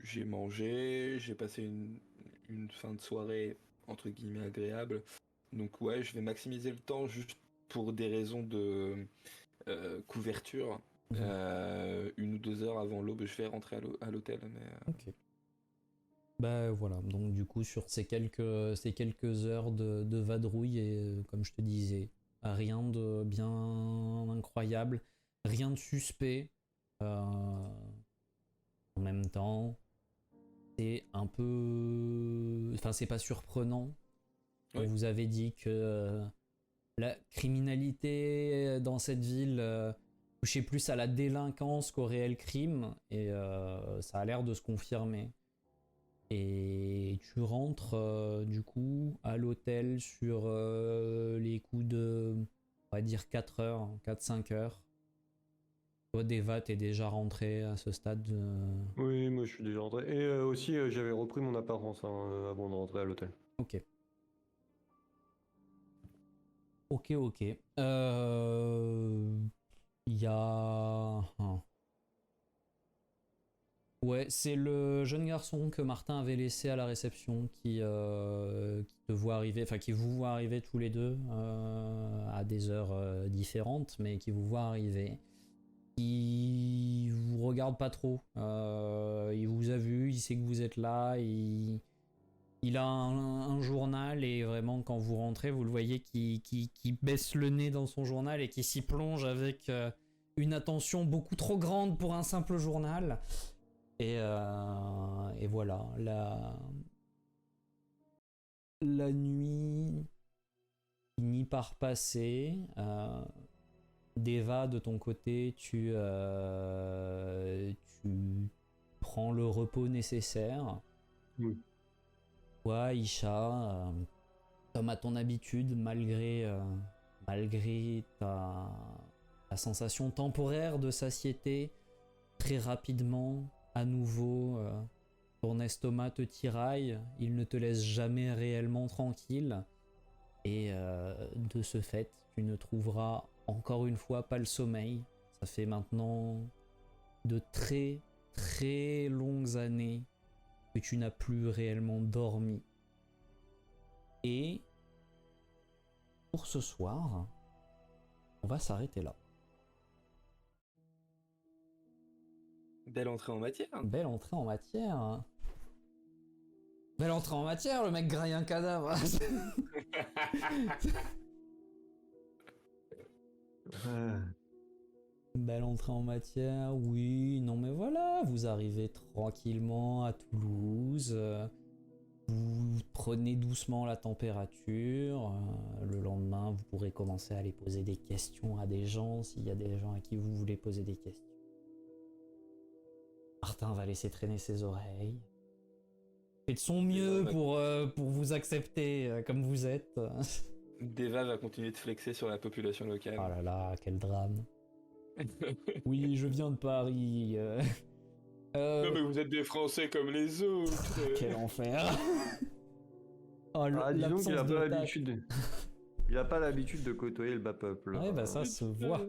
j'ai mangé, j'ai passé une fin de soirée entre guillemets agréable. Donc ouais, je vais maximiser le temps juste pour des raisons de couverture. Mhm. 1 ou 2 heures avant l'aube, je vais rentrer à l'hôtel. Mais Ok. Bah voilà, donc du coup, sur ces quelques heures de vadrouille, et comme je te disais, rien de bien incroyable, rien de suspect. En même temps, c'est un peu. Enfin, c'est pas surprenant. On ouais. vous avait dit que la criminalité dans cette ville touchait plus à la délinquance qu'au réel crime, et ça a l'air de se confirmer. Et tu rentres du coup à l'hôtel sur les coups de, on va dire 4 heures, 4-5 heures. Toi, Deva, t'es déjà rentré à ce stade. Oui, moi je suis déjà rentré. Et aussi, j'avais repris mon apparence hein, avant de rentrer à l'hôtel. Ok. Ok, ok. Il y a. Ouais, c'est le jeune garçon que Martin avait laissé à la réception qui te voit arriver, enfin qui vous voit arriver tous les deux à des heures différentes, mais qui vous voit arriver. Il vous regarde pas trop. Il vous a vu, il sait que vous êtes là, Il a un journal et vraiment quand vous rentrez, vous le voyez qui baisse le nez dans son journal et qui s'y plonge avec une attention beaucoup trop grande pour un simple journal. Et voilà, la nuit finit par passer. Deva, de ton côté, tu prends le repos nécessaire. Oui. Toi, Isha, comme à ton habitude, malgré ta sensation temporaire de satiété, très rapidement, à nouveau, ton estomac te tiraille, il ne te laisse jamais réellement tranquille, et de ce fait, tu ne trouveras encore une fois pas le sommeil. Ça fait maintenant de très très longues années que tu n'as plus réellement dormi. Et pour ce soir, on va s'arrêter là. Belle entrée en matière. Belle entrée en matière. Belle entrée en matière, le mec graille un cadavre. Belle entrée en matière, oui, non mais voilà, vous arrivez tranquillement à Toulouse, vous prenez doucement la température, le lendemain vous pourrez commencer à aller poser des questions à des gens, s'il y a des gens à qui vous voulez poser des questions. Martin va laisser traîner ses oreilles. Fait de son mieux pour vous accepter comme vous êtes. Deva va continuer de flexer sur la population locale. Oh là là, quel drame. Oui, je viens de Paris. Non mais vous êtes des Français comme les autres. Quel enfer. Oh, disons qu'il a l'absence de pas tact. l'habitude. Il a pas l'habitude de côtoyer le bas peuple. Ouais, bah ça se voit.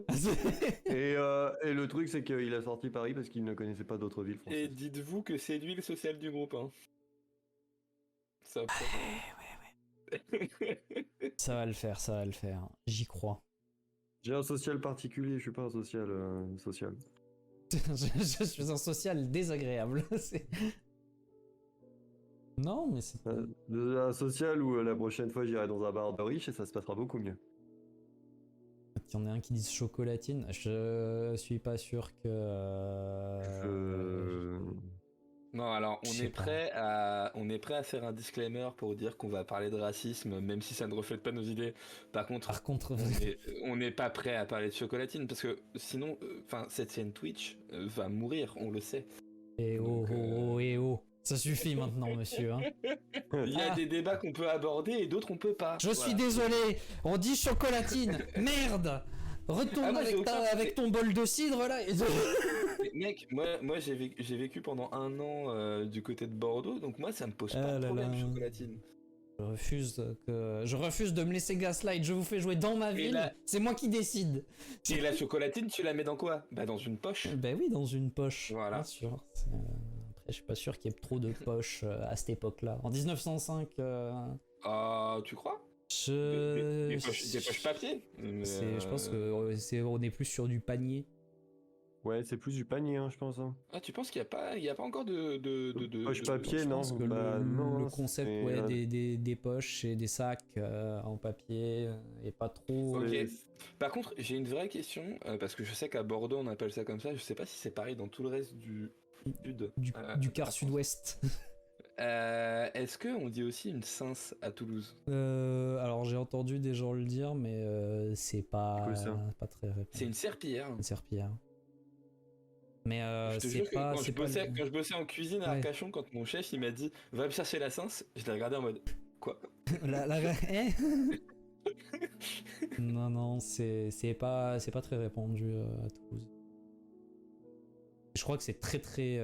Et le truc, c'est qu'il a sorti Paris parce qu'il ne connaissait pas d'autres villes Et françaises. dites-vous que c'est lui le social du groupe. Hein. Ça, Ça va le faire, ça va le faire. J'y crois. J'ai un social particulier, je suis pas un social social. je suis un social désagréable. Non, mais c'est... Un social où la prochaine fois j'irai dans un bar de riche et ça se passera beaucoup mieux. Il y en a un qui dit chocolatine. Je suis pas sûr que... Non, alors Je on sais est prêt à faire un disclaimer pour dire qu'on va parler de racisme, même si ça ne reflète pas nos idées. Par contre, on n'est pas prêt à parler de chocolatine parce que sinon, cette chaîne Twitch va mourir, on le sait. Et Donc, ça suffit maintenant, monsieur. Hein. Il y a des débats qu'on peut aborder et d'autres on peut pas. Je suis désolé, on dit chocolatine. Merde. Retourne avec ton bol de cidre là. Mec, moi j'ai vécu pendant 1 an du côté de Bordeaux, donc moi ça me pose pas de problème, chocolatine. Je refuse de me laisser gaslight, je vous fais jouer dans ma ville, c'est moi qui décide. Et la chocolatine, tu la mets dans quoi? Bah dans une poche. Bah oui, dans une poche, voilà. Bien sûr. Après, je suis pas sûr qu'il y ait trop de poches à cette époque-là. En 1905... tu crois? Des poches papier. Je pense qu'on est plus sur du panier. Ouais, c'est plus du panier, hein, je pense. Hein. Ah, tu penses qu'il n'y a pas encore de poche papier, non? Je pense que le concept des poches et des sacs en papier est pas trop... Ok. Par contre, j'ai une vraie question, parce que je sais qu'à Bordeaux on appelle ça comme ça, je sais pas si c'est pareil dans tout le reste du quart sud-ouest. Est-ce qu'on dit aussi une cince à Toulouse? Alors j'ai entendu des gens le dire, mais c'est pas très répandu. C'est une serpillière. Une serpillière. Mais quand je bossais en cuisine à Arcachon, quand mon chef il m'a dit va me chercher la cince, je l'ai regardé en mode quoi? Non, c'est pas très répandu à Toulouse. Je crois que c'est très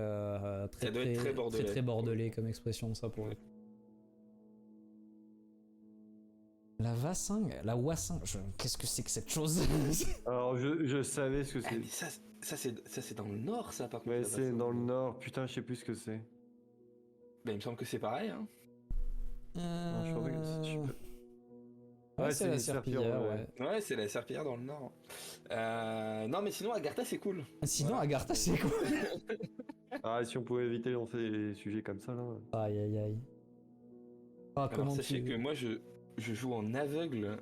bordelais comme expression, ça pour le coup. La wassingue, qu'est-ce que c'est que cette chose? Alors je savais ce que c'est. Mais ça c'est dans le nord, ça par contre. Ouais, c'est dans le nord. Putain, je sais plus ce que c'est. Bah il me semble que c'est pareil. Hein. Non, je crois que Ouais, c'est la serpillière, ouais. Ouais, c'est la serpillière dans le nord. Non, mais sinon, Agartha, c'est cool. Sinon, voilà. Agartha, c'est cool. Si on pouvait éviter de lancer les sujets comme ça, là. Aïe. Alors comment sachez tu... que moi je joue en aveugle,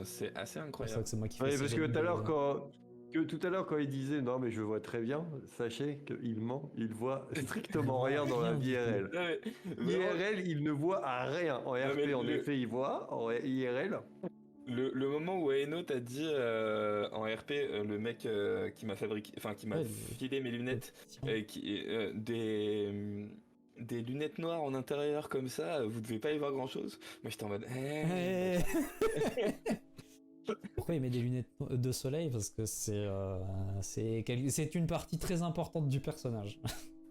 c'est assez C'est vrai incroyable. que c'est moi qui fais Ouais, ces parce jets que de tout à l'heure, mots. tout à l'heure, quand il disait non, mais je vois très bien, sachez qu'il ment, il voit Il strictement voit rien dans la rien vie du tout. IRL. Non, mais, vraiment, IRL, il ne voit rien. En non, mais RP, en effet, il voit. En IRL, le moment où Aeno t'a dit en RP, le mec qui m'a fabriqué, enfin qui m'a Ouais, filé mes lunettes, Tiens. des lunettes noires en intérieur comme ça, vous devez pas y voir grand chose. Moi j'étais en mode, Eh. Pourquoi il met des lunettes de soleil? Parce que c'est une partie très importante du personnage.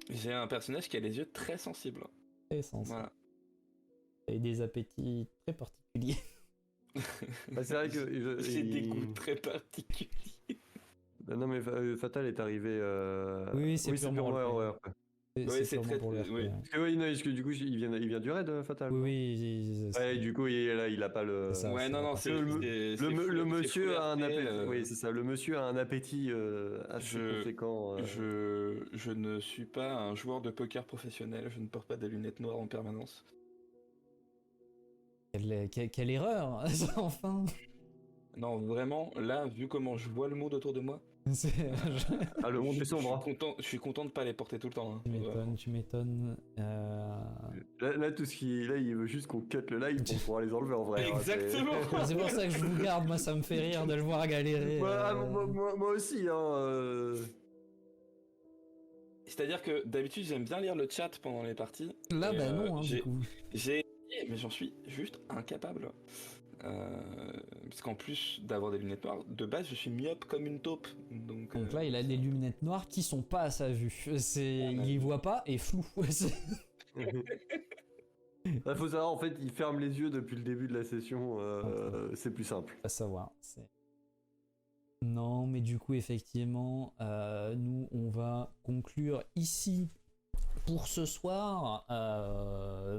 j'ai un personnage qui a les yeux très sensibles. C'est sensé. Voilà. Et des appétits très particuliers. bah, c'est vrai que. J'ai des goûts très particuliers. Non, mais Fatal est arrivé. Oui, c'est purement purement roleplay. horreur. C'est Ouais, c'est purement très. pour le RP, Oui. ouais. Parce que, oui, non, parce que du coup, il vient du raid, Fatal. Oui, non oui. Ouais, du coup, il a pas le. C'est ça. Ouais, non, non, partie. c'est Le monsieur a un RP, appétit. Oui, c'est ça. Le monsieur a un appétit assez conséquent. Je ne suis pas un joueur de poker professionnel, je ne porte pas des lunettes noires en permanence. Quelle erreur. Enfin. Non, vraiment, là, vu comment je vois le monde autour de moi, C'est- Ah, le monde est sombre. Hein. je suis content de pas les porter tout le temps. Hein. Tu m'étonnes. Là, tout ce qui. Là, il veut juste qu'on cut le live pour pouvoir les enlever en vrai. hein, Exactement. C'est pour ça que je vous garde, moi ça me fait rire de le voir galérer. Moi aussi, hein. C'est-à-dire que d'habitude, j'aime bien lire le chat pendant les parties. Là, Et, bah non, hein, du coup. J'ai essayé, mais j'en suis juste incapable. Parce qu'en plus d'avoir des lunettes noires, de base, je suis myope comme une taupe. Donc Là, il a des lunettes noires qui sont pas à sa vue. Il y voit pas et flou. Il faut savoir, en fait, il ferme les yeux depuis le début de la session. C'est plus simple. À savoir. Non, mais du coup, effectivement, nous, on va conclure ici pour ce soir.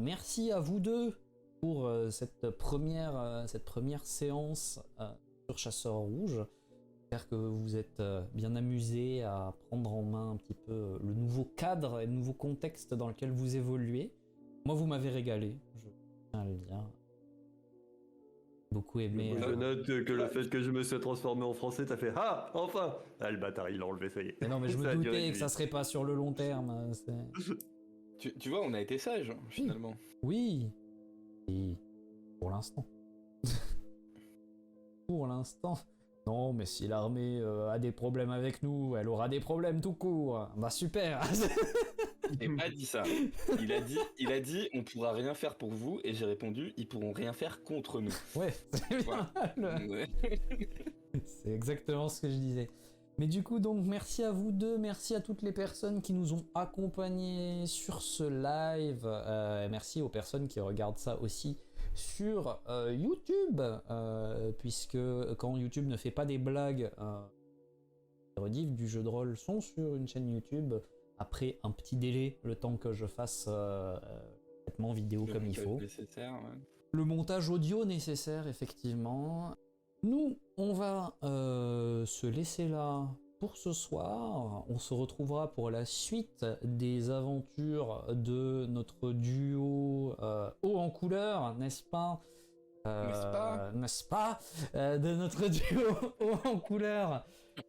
Merci à vous deux pour cette première séance sur Chasseur Rouge. J'espère que vous vous êtes bien amusés à prendre en main un petit peu le nouveau cadre et le nouveau contexte dans lequel vous évoluez. Moi, vous m'avez régalé, je tiens à le dire. Beaucoup aimé. Je note que le fait que je me sois transformé en français, t'as fait ah, enfin. Ah, le bâtard, il l'a enlevé, ça y est. Mais non, mais je Ça me a duré doutais plus que ça vite. serait pas sur le long terme. tu vois, on a été sage finalement. Oui. Et pour l'instant. Pour l'instant. Non, mais si l'armée a des problèmes avec nous, elle aura des problèmes tout court. Bah super. Il n'a pas dit ça. Il a dit, on pourra rien faire pour vous, et j'ai répondu, ils pourront rien faire contre nous. Ouais, c'est bien. Voilà. Ouais. C'est exactement ce que je disais. Mais du coup, donc, merci à vous deux, merci à toutes les personnes qui nous ont accompagnés sur ce live. Merci aux personnes qui regardent ça aussi sur YouTube, puisque quand YouTube ne fait pas des blagues, les rediffs du jeu de rôle sont sur une chaîne YouTube. Après un petit délai, le temps que je fasse traitement vidéo comme il faut. Nécessaire, ouais. Le montage audio nécessaire, effectivement. Nous, on va se laisser là pour ce soir. On se retrouvera pour la suite des aventures de notre duo haut en couleur, n'est-ce pas? N'est-ce pas? De notre duo haut en couleur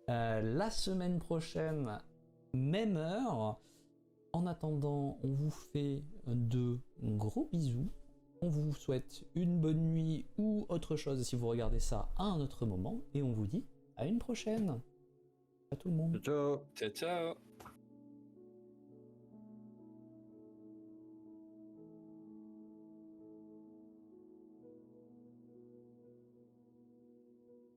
la semaine prochaine, même heure. En attendant, on vous fait de gros bisous. On vous souhaite une bonne nuit ou autre chose si vous regardez ça à un autre moment. Et on vous dit à une prochaine. À tout le monde. Ciao. Ciao, ciao.